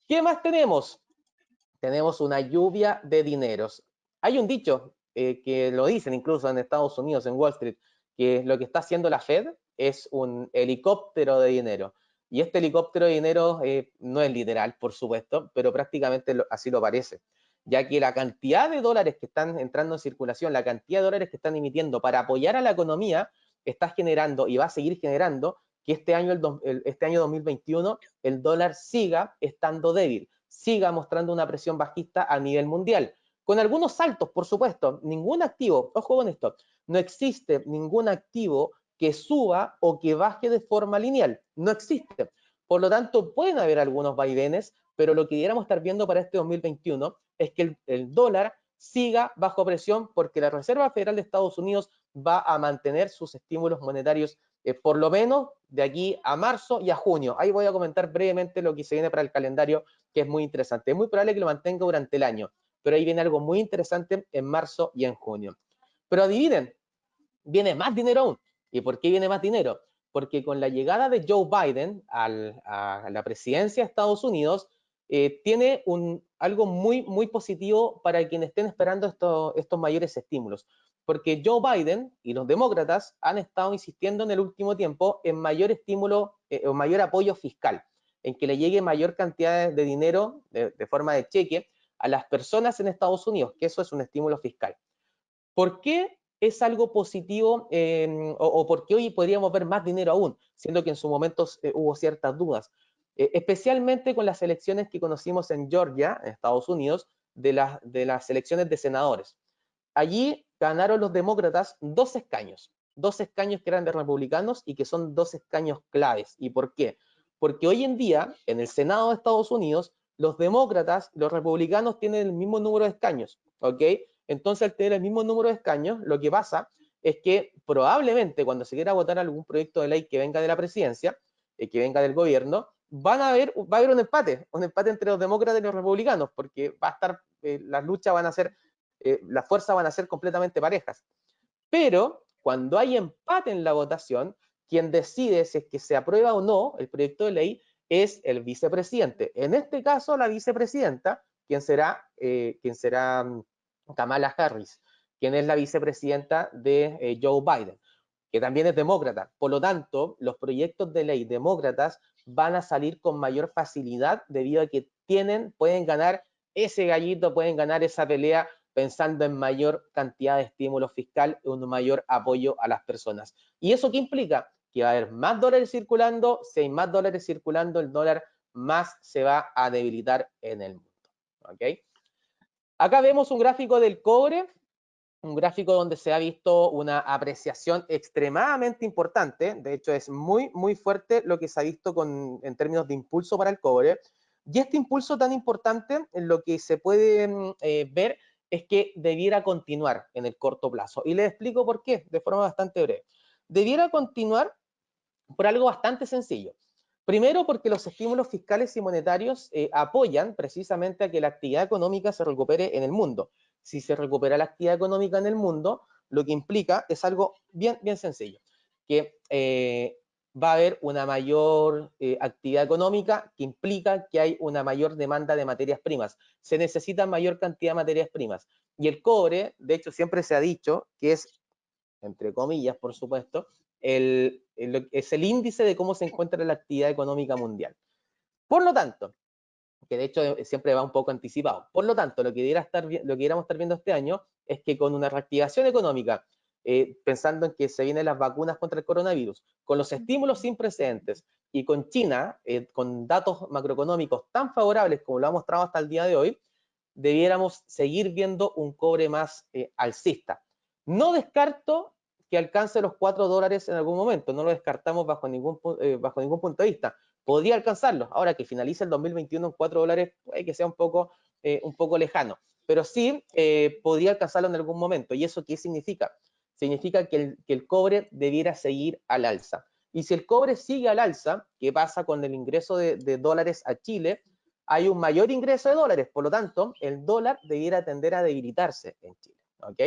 ¿Qué más tenemos? Tenemos una lluvia de dineros. Hay un dicho que lo dicen incluso en Estados Unidos, en Wall Street, que lo que está haciendo la Fed es un helicóptero de dinero. Y este helicóptero de dinero no es literal, por supuesto, pero prácticamente así lo parece, ya que la cantidad de dólares que están entrando en circulación, la cantidad de dólares que están emitiendo para apoyar a la economía, está generando y va a seguir generando que este año 2021 el dólar siga estando débil, siga mostrando una presión bajista a nivel mundial. Con algunos saltos, por supuesto, ningún activo, ojo con esto, no existe ningún activo que suba o que baje de forma lineal, no existe. Por lo tanto, pueden haber algunos vaivenes, pero lo que debiéramos estar viendo para este 2021 es que el dólar siga bajo presión porque la Reserva Federal de Estados Unidos va a mantener sus estímulos monetarios por lo menos de aquí a marzo y a junio. Ahí voy a comentar brevemente lo que se viene para el calendario, que es muy interesante. Es muy probable que lo mantenga durante el año, pero ahí viene algo muy interesante en marzo y en junio. Pero adivinen, viene más dinero aún. ¿Y por qué viene más dinero? Porque con la llegada de Joe Biden a la presidencia de Estados Unidos, tiene algo muy, muy positivo para quienes estén esperando estos mayores estímulos. Porque Joe Biden y los demócratas han estado insistiendo en el último tiempo en mayor estímulo o mayor apoyo fiscal, en que le llegue mayor cantidad de dinero de forma de cheque a las personas en Estados Unidos, que eso es un estímulo fiscal. ¿Por qué es algo positivo o por qué hoy podríamos ver más dinero aún, siendo que en su momento hubo ciertas dudas? Especialmente con las elecciones que conocimos en Georgia, en Estados Unidos, de las elecciones de senadores. Allí ganaron los demócratas dos escaños que eran de republicanos y que son dos escaños claves. ¿Y por qué? Porque hoy en día, en el Senado de Estados Unidos, los demócratas, los republicanos tienen el mismo número de escaños, ¿ok? Entonces, al tener el mismo número de escaños, lo que pasa es que probablemente cuando se quiera votar algún proyecto de ley que venga de la presidencia, que venga del gobierno, va a haber un empate entre los demócratas y los republicanos, porque va a estar, las luchas van a ser, las fuerzas van a ser completamente parejas. Pero cuando hay empate en la votación, quien decide si es que se aprueba o no el proyecto de ley es el vicepresidente. En este caso, la vicepresidenta, quien será Kamala Harris, quien es la vicepresidenta de Joe Biden, que también es demócrata. Por lo tanto, los proyectos de ley demócratas van a salir con mayor facilidad debido a que pueden ganar ese gallito, pueden ganar esa pelea pensando en mayor cantidad de estímulo fiscal y un mayor apoyo a las personas. ¿Y eso qué implica? Que va a haber más dólares circulando, si hay más dólares circulando, el dólar más se va a debilitar en el mundo. ¿Ok? Acá vemos un gráfico del cobre, un gráfico donde se ha visto una apreciación extremadamente importante, de hecho es muy, muy fuerte lo que se ha visto en términos de impulso para el cobre, y este impulso tan importante, lo que se puede ver es que debiera continuar en el corto plazo, y les explico por qué, de forma bastante breve. Debiera continuar por algo bastante sencillo. Primero, porque los estímulos fiscales y monetarios apoyan precisamente a que la actividad económica se recupere en el mundo. Si se recupera la actividad económica en el mundo, lo que implica es algo bien, bien sencillo, que va a haber una mayor actividad económica que implica que hay una mayor demanda de materias primas. Se necesita mayor cantidad de materias primas. Y el cobre, de hecho, siempre se ha dicho que es, entre comillas, por supuesto, es el índice de cómo se encuentra la actividad económica mundial. Por lo tanto, que de hecho siempre va un poco anticipado, por lo tanto, lo que debiéramos estar viendo este año es que con una reactivación económica pensando en que se vienen las vacunas contra el coronavirus, con los estímulos sin precedentes y con China, con datos macroeconómicos tan favorables como lo ha mostrado hasta el día de hoy, debiéramos seguir viendo un cobre más alcista. No descarto que alcance los $4 en algún momento, no lo descartamos bajo ningún punto de vista. Podría alcanzarlos, ahora que finalice el 2021 en $4, puede que sea un poco lejano, pero sí podría alcanzarlo en algún momento. ¿Y eso qué significa? Significa que el cobre debiera seguir al alza. Y si el cobre sigue al alza, ¿qué pasa con el ingreso de dólares a Chile? Hay un mayor ingreso de dólares, por lo tanto, el dólar debiera tender a debilitarse en Chile, ¿ok?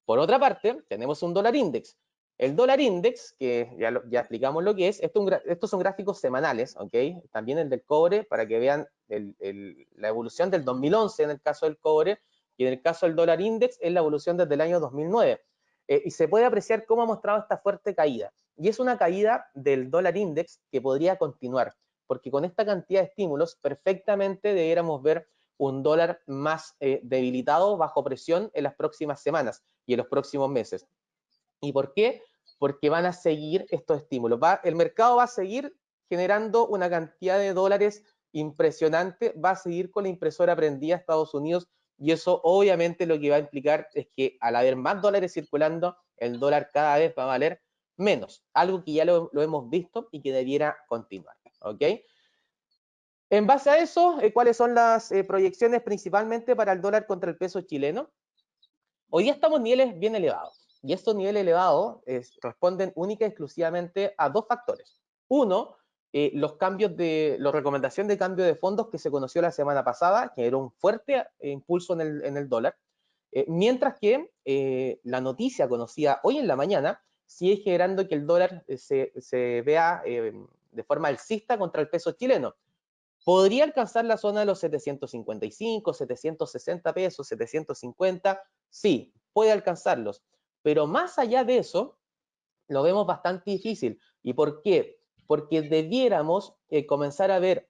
Por otra parte, tenemos un dólar index. El dólar index, que ya explicamos lo que es, estos son gráficos semanales, ¿ok? También el del cobre, para que vean la evolución del 2011 en el caso del cobre, y en el caso del dólar index es la evolución desde el año 2009. Y se puede apreciar cómo ha mostrado esta fuerte caída. Y es una caída del dólar index que podría continuar, porque con esta cantidad de estímulos perfectamente debiéramos ver un dólar más debilitado, bajo presión en las próximas semanas y en los próximos meses. ¿Y por qué? Porque van a seguir estos estímulos. El mercado va a seguir generando una cantidad de dólares impresionante, va a seguir con la impresora prendida a Estados Unidos, y eso obviamente lo que va a implicar es que al haber más dólares circulando, el dólar cada vez va a valer menos, algo que ya lo hemos visto y que debiera continuar, ¿ok? En base a eso, ¿cuáles son las proyecciones principalmente para el dólar contra el peso chileno? Hoy día estamos en niveles bien elevados, y estos niveles elevados responden única y exclusivamente a dos factores. Uno, la recomendación de cambio de fondos que se conoció la semana pasada, que era un fuerte impulso en el dólar, mientras que la noticia conocida hoy en la mañana sigue generando que el dólar se vea de forma alcista contra el peso chileno. ¿Podría alcanzar la zona de los 755, 760 pesos, 750? Sí, puede alcanzarlos. Pero más allá de eso, lo vemos bastante difícil. ¿Y por qué? Porque debiéramos comenzar a ver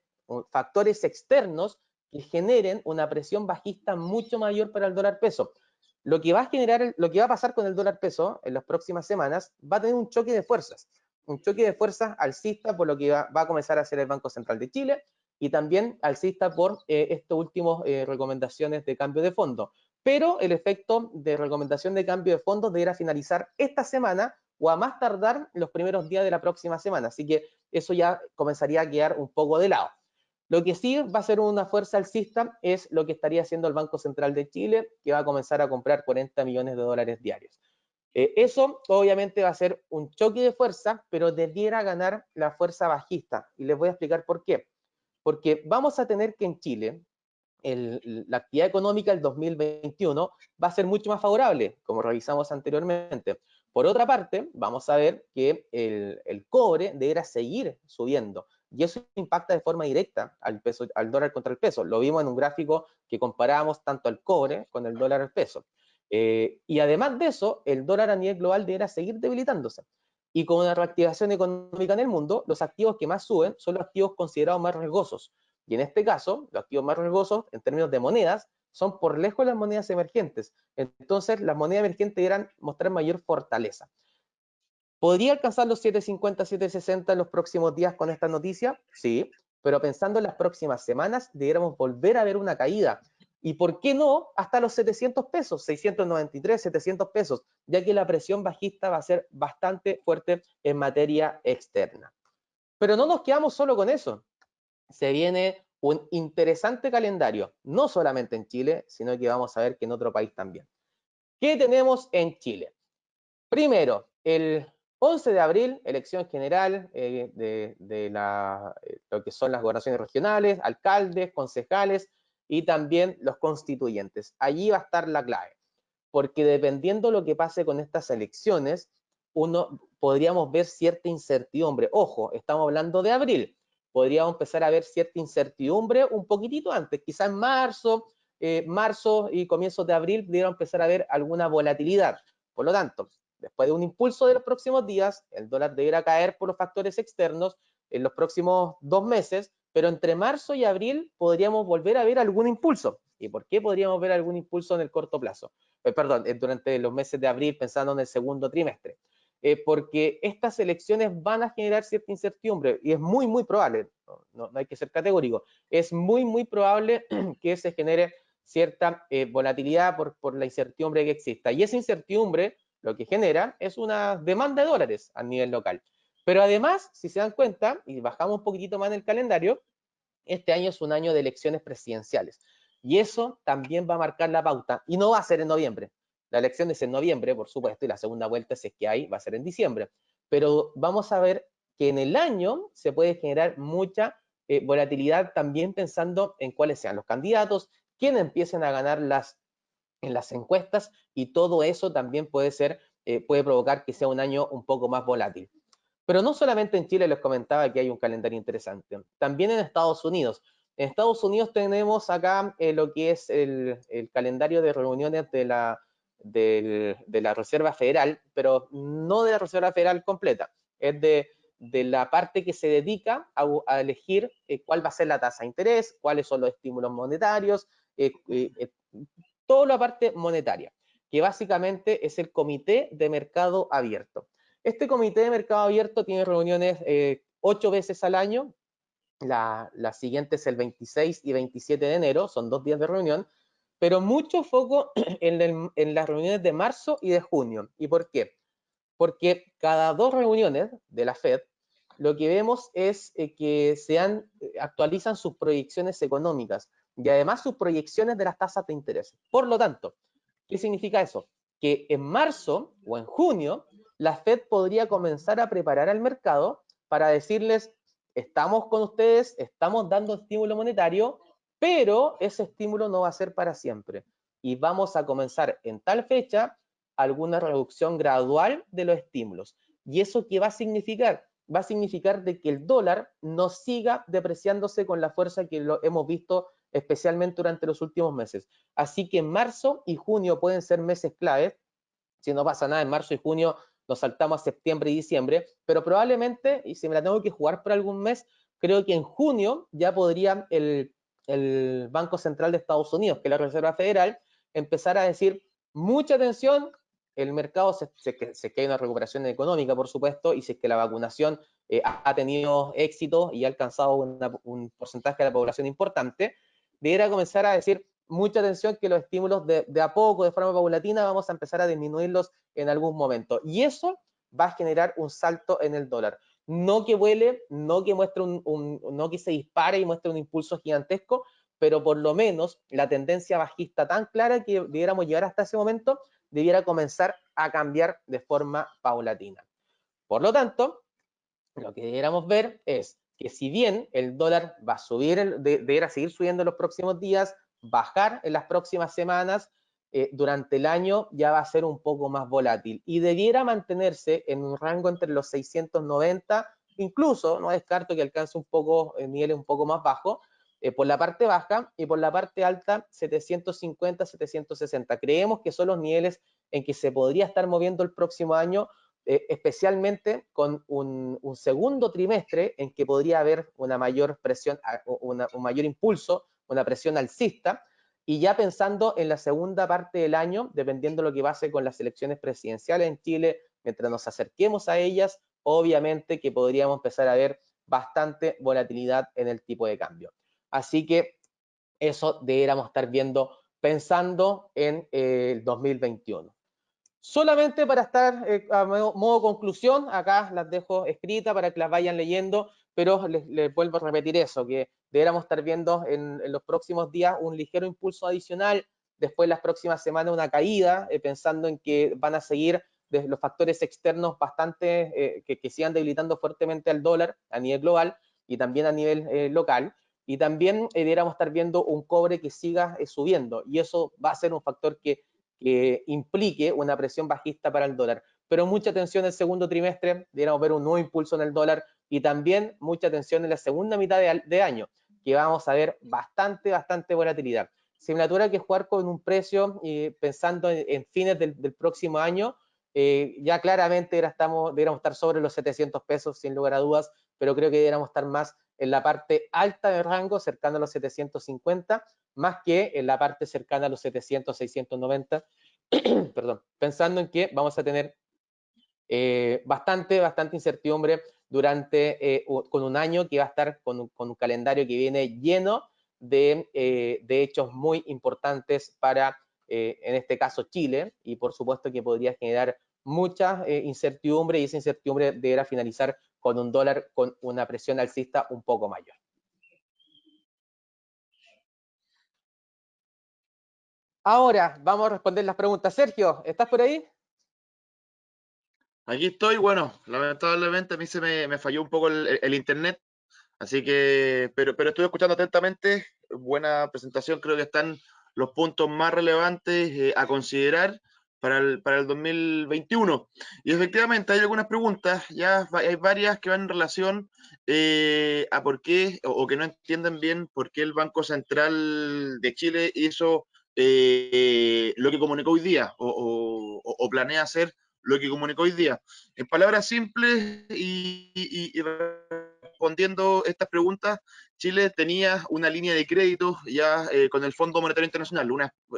factores externos que generen una presión bajista mucho mayor para el dólar peso. Lo que va a pasar con el dólar peso en las próximas semanas va a tener un choque de fuerzas. Un choque de fuerzas alcista por lo que va a comenzar a hacer el Banco Central de Chile, y también alcista por estos últimos recomendaciones de cambio de fondo. Pero el efecto de recomendación de cambio de fondos deberá finalizar esta semana o a más tardar los primeros días de la próxima semana. Así que eso ya comenzaría a quedar un poco de lado. Lo que sí va a ser una fuerza alcista es lo que estaría haciendo el Banco Central de Chile, que va a comenzar a comprar 40 millones de dólares diarios. Eso obviamente va a ser un choque de fuerza, pero debiera ganar la fuerza bajista. Y les voy a explicar por qué. Porque vamos a tener que en Chile la actividad económica del 2021 va a ser mucho más favorable, como revisamos anteriormente. Por otra parte, vamos a ver que el cobre deberá seguir subiendo, y eso impacta de forma directa al dólar contra el peso. Lo vimos en un gráfico que comparábamos tanto al cobre con el dólar al peso. Y además de eso, el dólar a nivel global deberá seguir debilitándose. Y con una reactivación económica en el mundo, los activos que más suben son los activos considerados más riesgosos. Y en este caso, los activos más riesgosos en términos de monedas son por lejos las monedas emergentes. Entonces, las monedas emergentes deberán mostrar mayor fortaleza. ¿Podría alcanzar los 750, 760 en los próximos días con esta noticia? Sí, pero pensando en las próximas semanas, deberíamos volver a ver una caída. ¿Y por qué no hasta los 700 pesos, 693, 700 pesos? Ya que la presión bajista va a ser bastante fuerte en materia externa. Pero no nos quedamos solo con eso. Se viene un interesante calendario, no solamente en Chile, sino que vamos a ver que en otro país también. ¿Qué tenemos en Chile? Primero, el 11 de abril, elección general lo que son las gobernaciones regionales, alcaldes, concejales y también los constituyentes. Allí va a estar la clave, porque dependiendo lo que pase con estas elecciones, podríamos ver cierta incertidumbre. Ojo, estamos hablando de abril. Podríamos empezar a ver cierta incertidumbre un poquitito antes, quizás en marzo y comienzos de abril pudieron empezar a ver alguna volatilidad. Por lo tanto, después de un impulso de los próximos días, el dólar deberá caer por los factores externos en los próximos 2 meses, pero entre marzo y abril podríamos volver a ver algún impulso. ¿Y por qué podríamos ver algún impulso en el corto plazo? Perdón, durante los meses de abril, pensando en el segundo trimestre. Porque estas elecciones van a generar cierta incertidumbre y es muy, muy probable, no hay que ser categórico, es muy, muy probable que se genere cierta volatilidad por la incertidumbre que exista. Y esa incertidumbre lo que genera es una demanda de dólares a nivel local. Pero además, si se dan cuenta, y bajamos un poquitito más en el calendario, este año es un año de elecciones presidenciales. Y eso también va a marcar la pauta. Y no va a ser en noviembre. La elección es en noviembre, por supuesto, y la segunda vuelta, si es que hay, va a ser en diciembre. Pero vamos a ver que en el año se puede generar mucha volatilidad también pensando en cuáles sean los candidatos, quiénes empiecen a ganar en las encuestas, y todo eso también puede provocar que sea un año un poco más volátil. Pero no solamente en Chile les comentaba que hay un calendario interesante, también en Estados Unidos. En Estados Unidos tenemos acá lo que es el calendario de reuniones de la Reserva Federal, pero no de la Reserva Federal completa, es de la parte que se dedica a elegir cuál va a ser la tasa de interés, cuáles son los estímulos monetarios, toda la parte monetaria, que básicamente es el Comité de Mercado Abierto. Este Comité de Mercado Abierto tiene reuniones 8 veces al año. La siguiente es el 26 y 27 de enero, son 2 días de reunión, pero mucho foco en las reuniones de marzo y de junio. ¿Y por qué? Porque cada 2 reuniones de la Fed, lo que vemos es que actualizan sus proyecciones económicas y además sus proyecciones de las tasas de interés. Por lo tanto, ¿qué significa eso? Que en marzo o en junio, la Fed podría comenzar a preparar al mercado para decirles, estamos con ustedes, estamos dando estímulo monetario, pero ese estímulo no va a ser para siempre. Y vamos a comenzar en tal fecha alguna reducción gradual de los estímulos. ¿Y eso qué va a significar? Va a significar de que el dólar no siga depreciándose con la fuerza que lo hemos visto especialmente durante los últimos meses. Así que marzo y junio pueden ser meses claves. Si no pasa nada, en marzo y junio nos saltamos a septiembre y diciembre, pero probablemente, y si me la tengo que jugar por algún mes, creo que en junio ya podría el Banco Central de Estados Unidos, que es la Reserva Federal, empezar a decir, mucha atención, el mercado, si es que hay una recuperación económica, por supuesto, y si es que la vacunación ha tenido éxito y ha alcanzado un porcentaje de la población importante, debería comenzar a decir, mucha atención que los estímulos de a poco, de forma paulatina, vamos a empezar a disminuirlos en algún momento. Y eso va a generar un salto en el dólar. No que vuele, no que muestre no que se dispare y muestre un impulso gigantesco, pero por lo menos la tendencia bajista tan clara que debiéramos llegar hasta ese momento debiera comenzar a cambiar de forma paulatina. Por lo tanto, lo que deberíamos ver es que si bien el dólar va a subir, deberá seguir subiendo en los próximos días, bajar en las próximas semanas, durante el año ya va a ser un poco más volátil y debiera mantenerse en un rango entre los 690, incluso no descarto que alcance un poco niveles un poco más bajos, por la parte baja, y por la parte alta 750, 760. Creemos que son los niveles en que se podría estar moviendo el próximo año, especialmente con un segundo trimestre en que podría haber una mayor presión, un mayor impulso, una presión alcista, y ya pensando en la segunda parte del año, dependiendo de lo que pase con las elecciones presidenciales en Chile, mientras nos acerquemos a ellas, obviamente que podríamos empezar a ver bastante volatilidad en el tipo de cambio. Así que eso deberíamos estar viendo pensando en el 2021. Solamente para estar a modo conclusión, acá las dejo escritas para que las vayan leyendo, pero les vuelvo a repetir eso, que deberíamos estar viendo en los próximos días un ligero impulso adicional, después las próximas semanas una caída, pensando en que van a seguir los factores externos bastante, que sigan debilitando fuertemente al dólar a nivel global y también a nivel local. Y también deberíamos estar viendo un cobre que siga subiendo, y eso va a ser un factor que implique una presión bajista para el dólar. Pero mucha atención en el segundo trimestre, deberíamos ver un nuevo impulso en el dólar, y también mucha atención en la segunda mitad de año, que vamos a ver bastante volatilidad. Si me la tuviera que jugar con un precio pensando en fines del próximo año, ya claramente deberíamos estar sobre los 700 pesos, sin lugar a dudas, pero creo que deberíamos estar más en la parte alta del rango, cercana a los 750, más que en la parte cercana a los 700, 690, perdón, pensando en que vamos a tener bastante incertidumbre durante, con un año que va a estar con un calendario que viene lleno de hechos muy importantes para, en este caso, Chile, y por supuesto que podría generar mucha incertidumbre, y esa incertidumbre deberá finalizar con un dólar con una presión alcista un poco mayor. Ahora vamos a responder las preguntas. Sergio, ¿estás por ahí? Aquí estoy, bueno, lamentablemente a mí me falló un poco el internet, así que, pero estoy escuchando atentamente, buena presentación, creo que están los puntos más relevantes a considerar para el 2021. Y efectivamente hay algunas preguntas, ya hay varias que van en relación a por qué, o que no entienden bien por qué el Banco Central de Chile hizo lo que comunicó hoy día, o planea hacer lo que comunicó hoy día. En palabras simples y respondiendo estas preguntas, Chile tenía una línea de crédito ya con el Fondo Monetario Internacional,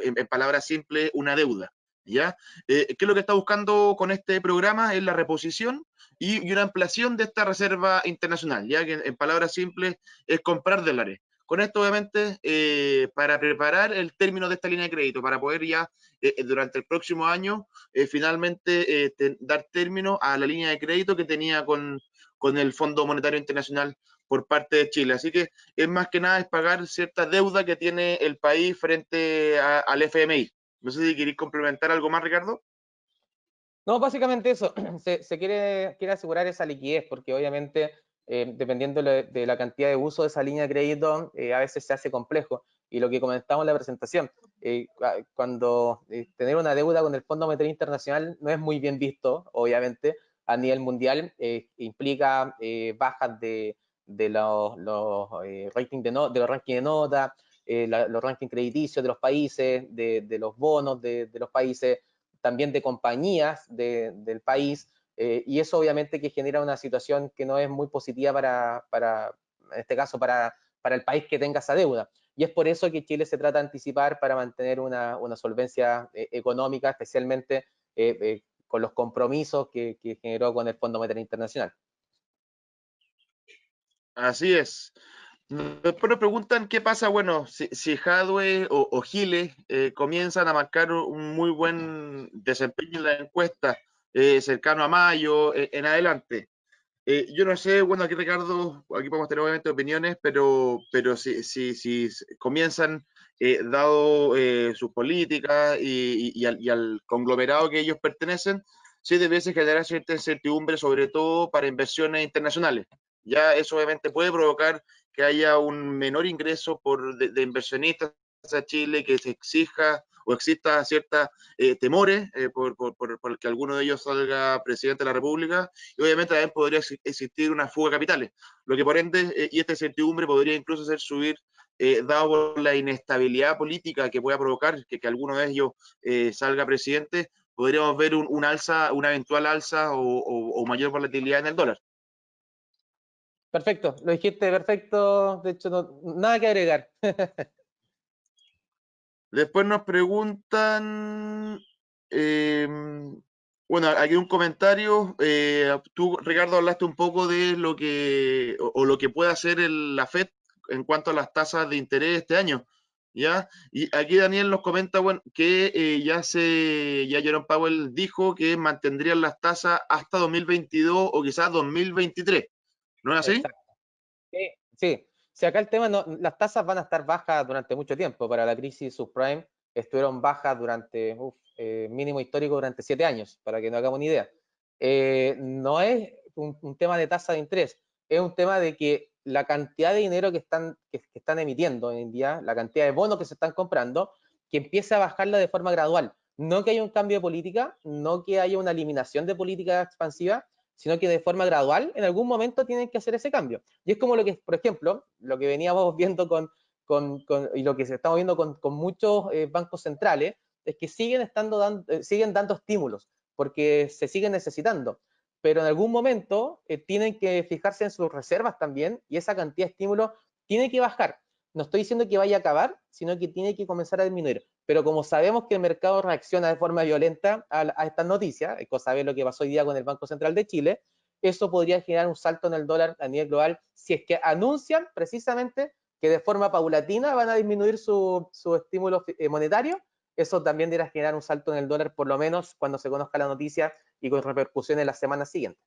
en palabras simples, una deuda. ¿Ya? ¿Qué es lo que está buscando con este programa? Es la reposición y una ampliación de esta reserva internacional, ya que en palabras simples es comprar dólares. Con esto, obviamente, para preparar el término de esta línea de crédito, para poder ya durante el próximo año finalmente dar término a la línea de crédito que tenía con el Fondo Monetario Internacional por parte de Chile. Así que es más que nada es pagar cierta deuda que tiene el país frente al FMI. No sé si queréis complementar algo más, Ricardo. No, básicamente eso, se quiere asegurar esa liquidez, porque obviamente, dependiendo de la cantidad de uso de esa línea de crédito, a veces se hace complejo. Y lo que comentamos en la presentación, cuando tener una deuda con el Fondo Monetario Internacional no es muy bien visto, obviamente, a nivel mundial, implica bajas de los ratings de los rankings de nota, los rankings crediticios de los países, de los bonos de los países, también de compañías del país, y eso obviamente que genera una situación que no es muy positiva en este caso, para el país que tenga esa deuda. Y es por eso que Chile se trata de anticipar para mantener una solvencia económica, especialmente con los compromisos que generó con el Fondo Monetario Internacional. Así es. Después nos preguntan qué pasa, bueno, si Hadwe o Giles comienzan a marcar un muy buen desempeño en la encuesta cercano a mayo en adelante. Yo no sé, bueno, aquí Ricardo, aquí podemos tener obviamente opiniones, pero si comienzan, dado sus políticas y al conglomerado que ellos pertenecen, sí debiese generar cierta incertidumbre, sobre todo para inversiones internacionales. Ya eso obviamente puede provocar que haya un menor ingreso de inversionistas a Chile, que se exija o exista cierta temores por que alguno de ellos salga presidente de la República, y obviamente también podría existir una fuga de capitales, lo que por ende, y esta incertidumbre podría incluso hacer subir, dado por la inestabilidad política que pueda provocar que alguno de ellos salga presidente, podríamos ver una eventual alza o mayor volatilidad en el dólar. Perfecto, lo dijiste perfecto, de hecho no, nada que agregar. Después nos preguntan, eh, bueno, aquí un comentario. Tú, Ricardo, hablaste un poco de lo que, o lo que puede hacer la FED en cuanto a las tasas de interés este año, ¿ya? Y aquí Daniel nos comenta, bueno, que ya Jerome Powell dijo que mantendrían las tasas hasta 2022 o quizás 2023, ¿no es así? Exacto. Sí, sí. Si acá el tema, no, las tasas van a estar bajas durante mucho tiempo. Para la crisis subprime estuvieron bajas durante, mínimo histórico durante 7 años, para que no hagamos una idea. No es un tema de tasa de interés, es un tema de que la cantidad de dinero que están emitiendo hoy en día, la cantidad de bonos que se están comprando, que empiece a bajarla de forma gradual. No que haya un cambio de política, no que haya una eliminación de política expansiva, sino que de forma gradual, en algún momento tienen que hacer ese cambio. Y es como lo que, por ejemplo, lo que veníamos viendo y lo que se estamos viendo con muchos bancos centrales, es que siguen dando estímulos, porque se siguen necesitando. pero en algún momento tienen que fijarse en sus reservas también y esa cantidad de estímulo tiene que bajar. No estoy diciendo que vaya a acabar, sino que tiene que comenzar a disminuir. Pero como sabemos que el mercado reacciona de forma violenta a estas noticias, cosa de lo que pasó hoy día con el Banco Central de Chile, eso podría generar un salto en el dólar a nivel global si es que anuncian precisamente que de forma paulatina van a disminuir su estímulo monetario. Eso también deberá generar un salto en el dólar, por lo menos cuando se conozca la noticia y con repercusiones en las semanas siguientes.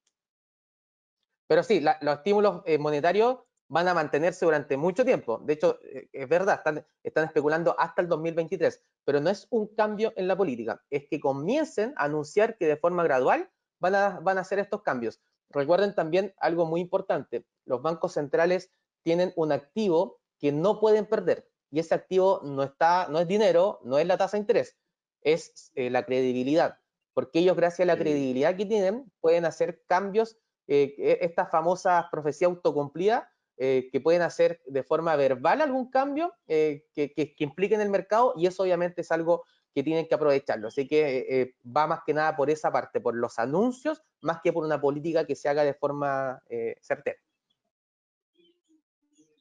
Pero sí, los estímulos monetarios van a mantenerse durante mucho tiempo. De hecho, es verdad, están especulando hasta el 2023, pero no es un cambio en la política, es que comiencen a anunciar que de forma gradual van a hacer estos cambios. Recuerden también algo muy importante, los bancos centrales tienen un activo que no pueden perder, y ese activo no es dinero, no es la tasa de interés, es la credibilidad, porque ellos gracias a la credibilidad que tienen pueden hacer cambios, estas famosas profecías autocumplidas, que pueden hacer de forma verbal algún cambio que implique en el mercado, y eso obviamente es algo que tienen que aprovecharlo. Así que va más que nada por esa parte, por los anuncios, más que por una política que se haga de forma certera.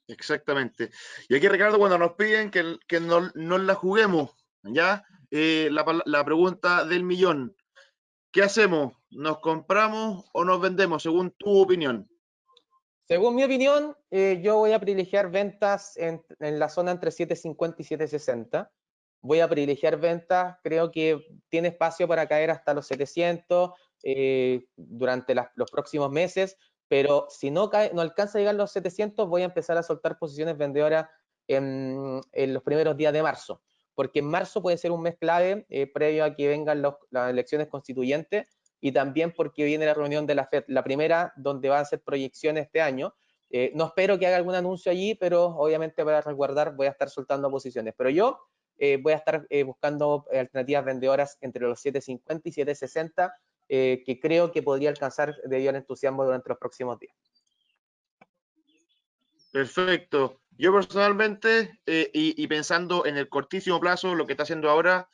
Exactamente. Y aquí, Ricardo, cuando nos piden que no la juguemos, ¿ya? La pregunta del millón. ¿Qué hacemos? ¿Nos compramos o nos vendemos, según tu opinión? Según mi opinión, yo voy a privilegiar ventas en la zona entre 7.50 y 7.60. Voy a privilegiar ventas, creo que tiene espacio para caer hasta los 700 durante los próximos meses, pero si no alcanza a llegar a los 700, voy a empezar a soltar posiciones vendedoras en los primeros días de marzo, porque en marzo puede ser un mes clave previo a que vengan las elecciones constituyentes, y también porque viene la reunión de la FED, la primera donde van a hacer proyecciones este año. No espero que haga algún anuncio allí, pero obviamente para resguardar voy a estar soltando posiciones. Pero yo voy a estar buscando alternativas vendedoras entre los 7.50 y 7.60, que creo que podría alcanzar debido al entusiasmo durante los próximos días. Perfecto. Yo personalmente, y pensando en el cortísimo plazo, lo que está haciendo ahora,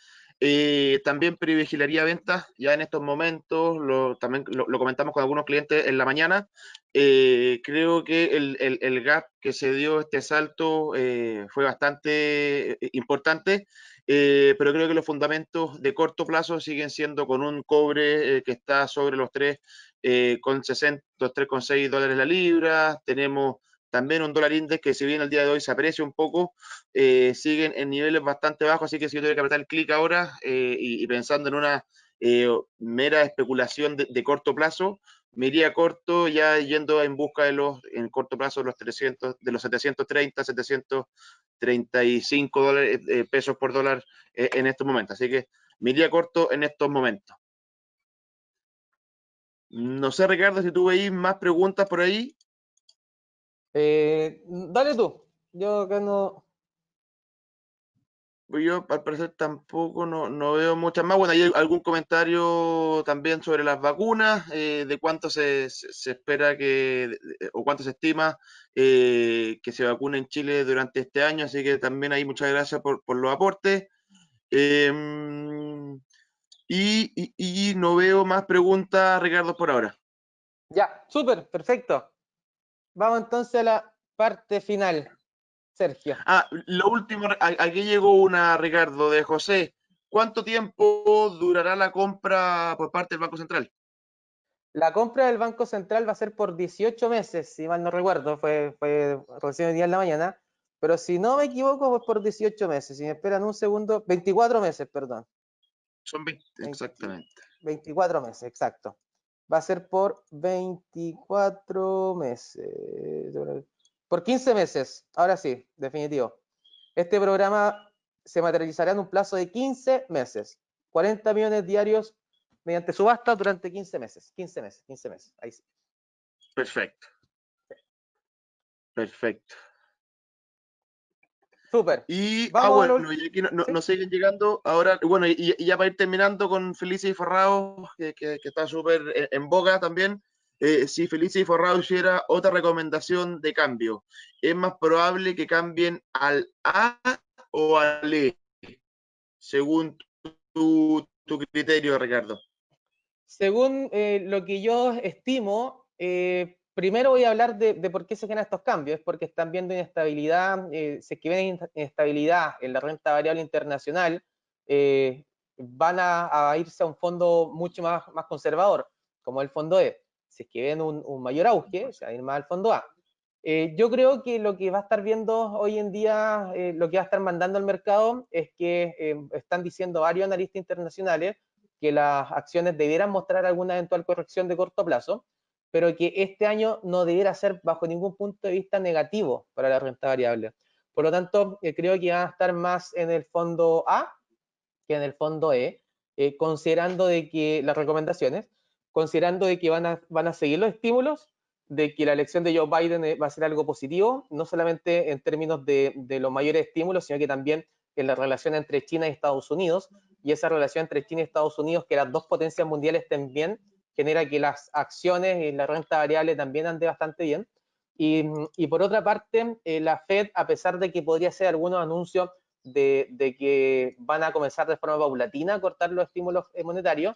también privilegiaría ventas ya en estos momentos. También lo comentamos con algunos clientes en la mañana. Creo que el gap que se dio, este salto, fue bastante importante, pero creo que los fundamentos de corto plazo siguen siendo con un cobre que está sobre los 3,60, los $3,6 la libra. Tenemos también un dólar index que, si bien el día de hoy se aprecia un poco, siguen en niveles bastante bajos, así que si yo tuviera que apretar el clic ahora, y pensando en una mera especulación de corto plazo, me iría corto, ya yendo en busca en corto plazo, de los 730, 735 dólares, pesos por dólar en estos momentos. Así que me iría corto en estos momentos. No sé, Ricardo, si tú veis más preguntas por ahí. Dale tú. Yo acá no. Pues yo al parecer tampoco no veo muchas más. Bueno, hay algún comentario también sobre las vacunas, de cuánto se espera o cuánto se estima que se vacune en Chile durante este año, así que también ahí muchas gracias por los aportes. Y no veo más preguntas, Ricardo, por ahora. Ya, súper, perfecto. Vamos entonces a la parte final, Sergio. Lo último, aquí llegó una, Ricardo, de José. ¿Cuánto tiempo durará la compra por parte del Banco Central? La compra del Banco Central va a ser por 18 meses, si mal no recuerdo, fue recién hoy día en la mañana, pero si no me equivoco, fue por 18 meses. Si me esperan un segundo, 24 meses, perdón. Son 20, 20 exactamente. 24 meses, exacto. Va a ser por 24 meses. Por 15 meses, ahora sí, definitivo. Este programa se materializará en un plazo de 15 meses. 40 millones diarios mediante subasta durante 15 meses. 15 meses, 15 meses. Ahí sí. Perfecto, perfecto. Súper. Y, Vamos a lo. bueno, y aquí ¿Sí? nos siguen llegando ahora, bueno, y ya para ir terminando con Felices y Forrados, que está súper en boga también. Si Felices y Forrados hiciera otra recomendación de cambio, ¿es más probable que cambien al A o al E, según tu criterio, Ricardo? Según lo que yo estimo, primero voy a hablar de por qué se generan estos cambios. Es porque están viendo inestabilidad, si es que ven inestabilidad en la renta variable internacional, van a irse a un fondo mucho más conservador, como el fondo E. Si es que ven un mayor auge, se va a ir más al fondo A. Yo creo que lo que va a estar viendo hoy en día, lo que va a estar mandando al mercado, es que están diciendo varios analistas internacionales que las acciones debieran mostrar alguna eventual corrección de corto plazo, pero que este año no debiera ser bajo ningún punto de vista negativo para la renta variable. Por lo tanto, creo que van a estar más en el fondo A que en el fondo E, considerando de que las recomendaciones, considerando de que van a seguir los estímulos, de que la elección de Joe Biden va a ser algo positivo, no solamente en términos de los mayores estímulos, sino que también en la relación entre China y Estados Unidos, y esa relación entre China y Estados Unidos, que las dos potencias mundiales estén bien, genera que las acciones y la renta variable también ande bastante bien. Y por otra parte, la Fed, a pesar de que podría hacer algunos anuncios de que van a comenzar de forma paulatina a cortar los estímulos monetarios,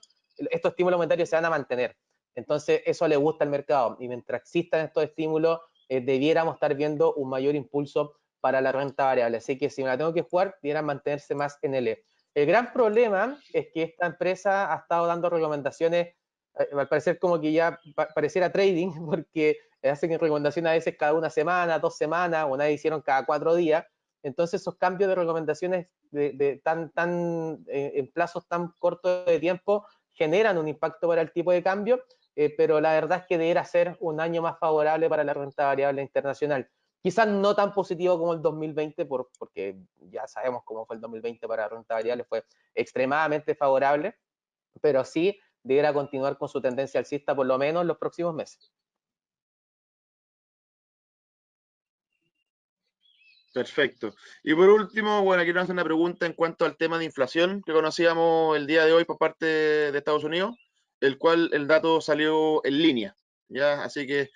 estos estímulos monetarios se van a mantener. Entonces, eso le gusta al mercado. Y mientras existan estos estímulos, debiéramos estar viendo un mayor impulso para la renta variable. Así que si me la tengo que jugar, debieran mantenerse más en el E. El gran problema es que esta empresa ha estado dando recomendaciones, al parecer como que ya pareciera trading, porque hacen recomendaciones a veces cada una semana, 2 semanas, una vez hicieron cada 4 días. Entonces esos cambios de recomendaciones en plazos tan cortos de tiempo generan un impacto para el tipo de cambio, pero la verdad es que debería ser un año más favorable para la renta variable internacional. Quizás no tan positivo como el 2020, porque ya sabemos cómo fue el 2020 para la renta variable, fue extremadamente favorable, pero sí debería continuar con su tendencia alcista por lo menos en los próximos meses. Perfecto. Y por último, bueno, quiero hacer una pregunta en cuanto al tema de inflación que conocíamos el día de hoy por parte de Estados Unidos, el cual el dato salió en línea, ¿ya? Así que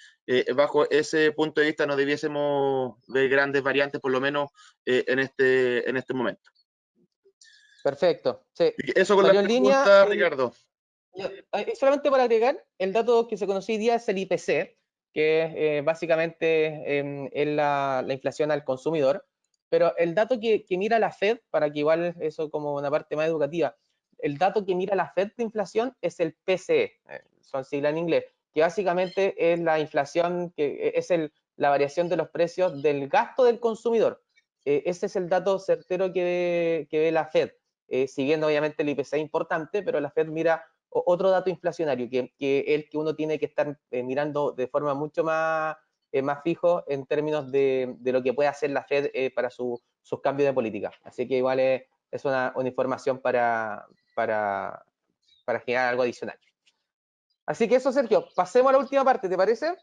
bajo ese punto de vista no debiésemos ver grandes variantes, por lo menos en este momento. Perfecto. Sí. Y eso con las Salió en línea. preguntas, Ricardo. Solamente para agregar, el dato que se conoció hoy día es el IPC, que básicamente es la inflación al consumidor, pero el dato que mira la Fed, para que igual eso como una parte más educativa, el dato que mira la Fed de inflación es el PCE, son siglas en inglés, que básicamente es la inflación, que es la variación de los precios del gasto del consumidor. Ese es el dato certero que ve la Fed. Si bien obviamente el IPC es importante, pero la Fed mira otro dato inflacionario que el que uno tiene que estar mirando de forma mucho más fijo en términos de lo que puede hacer la Fed para sus cambios de política. Así que igual es una información para generar algo adicional. Así que eso, Sergio, pasemos a la última parte, ¿te parece?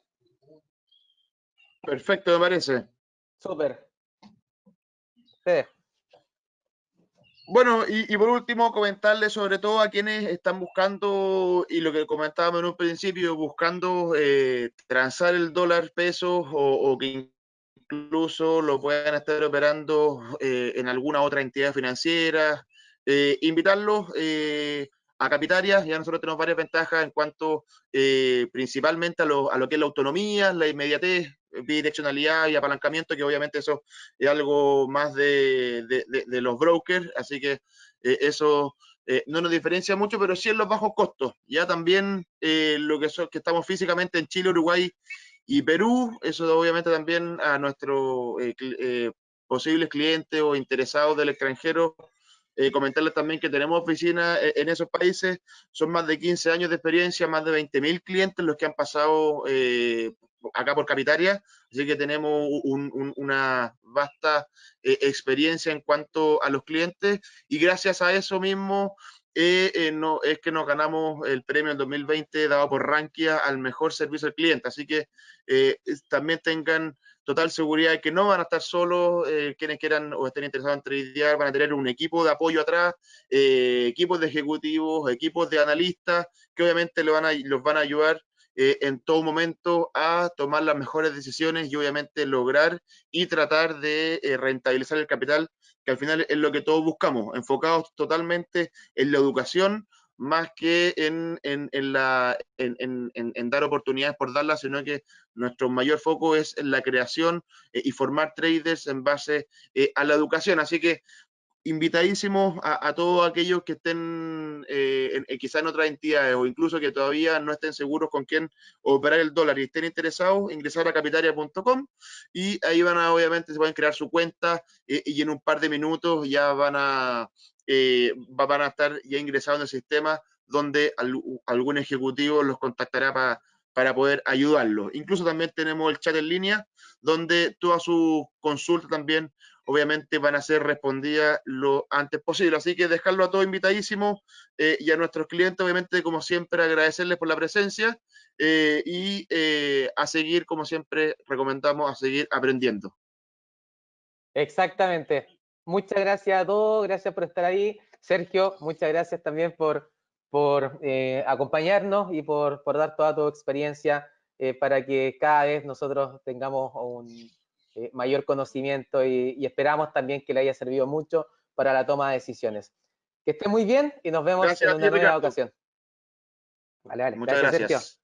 Perfecto, me parece. Súper. Te dejo. Bueno, y por último, comentarle sobre todo a quienes están buscando, y lo que comentábamos en un principio, buscando transar el dólar peso o que incluso lo puedan estar operando en alguna otra entidad financiera, invitarlos a Capitarias. Ya nosotros tenemos varias ventajas en cuanto principalmente a lo que es la autonomía, la inmediatez, bidireccionalidad y apalancamiento, que obviamente eso es algo más de los brokers, así que eso no nos diferencia mucho, pero sí en los bajos costos. Ya también lo que estamos físicamente en Chile, Uruguay y Perú, eso obviamente también a nuestros posibles clientes o interesados del extranjero, comentarles también que tenemos oficinas en esos países, son más de 15 años de experiencia, más de 20.000 clientes los que han pasado acá por Capitaria, así que tenemos una vasta experiencia en cuanto a los clientes y gracias a eso mismo no, es que nos ganamos el premio en 2020 dado por Rankia al mejor servicio al cliente. Así que también tengan total seguridad de que no van a estar solos, quienes quieran o estén interesados en tradear, van a tener un equipo de apoyo atrás, equipos de ejecutivos, equipos de analistas, que obviamente los van a ayudar en todo momento a tomar las mejores decisiones y obviamente lograr y tratar de rentabilizar el capital, que al final es lo que todos buscamos, enfocados totalmente en la educación más que en dar oportunidades por darlas, sino que nuestro mayor foco es en la creación y formar traders en base a la educación. Así que invitadísimos a todos aquellos que estén quizá en otras entidades o incluso que todavía no estén seguros con quién operar el dólar y estén interesados, ingresar a capitalia.com y ahí obviamente se pueden crear su cuenta y en un par de minutos ya van a estar ya ingresados en el sistema donde algún ejecutivo los contactará para poder ayudarlos. Incluso también tenemos el chat en línea donde todas sus consultas también obviamente van a ser respondidas lo antes posible. Así que dejarlo a todos invitadísimos y a nuestros clientes, obviamente, como siempre, agradecerles por la presencia a seguir, como siempre, recomendamos a seguir aprendiendo. Exactamente. Muchas gracias a todos, gracias por estar ahí. Sergio, muchas gracias también por acompañarnos y por dar toda tu experiencia para que cada vez nosotros tengamos un mayor conocimiento y esperamos también que le haya servido mucho para la toma de decisiones. Que esté muy bien y nos vemos Gracias en a ti, una nueva Ricardo. ocasión. Vale, vale. Muchas Gracias, Sergio. gracias.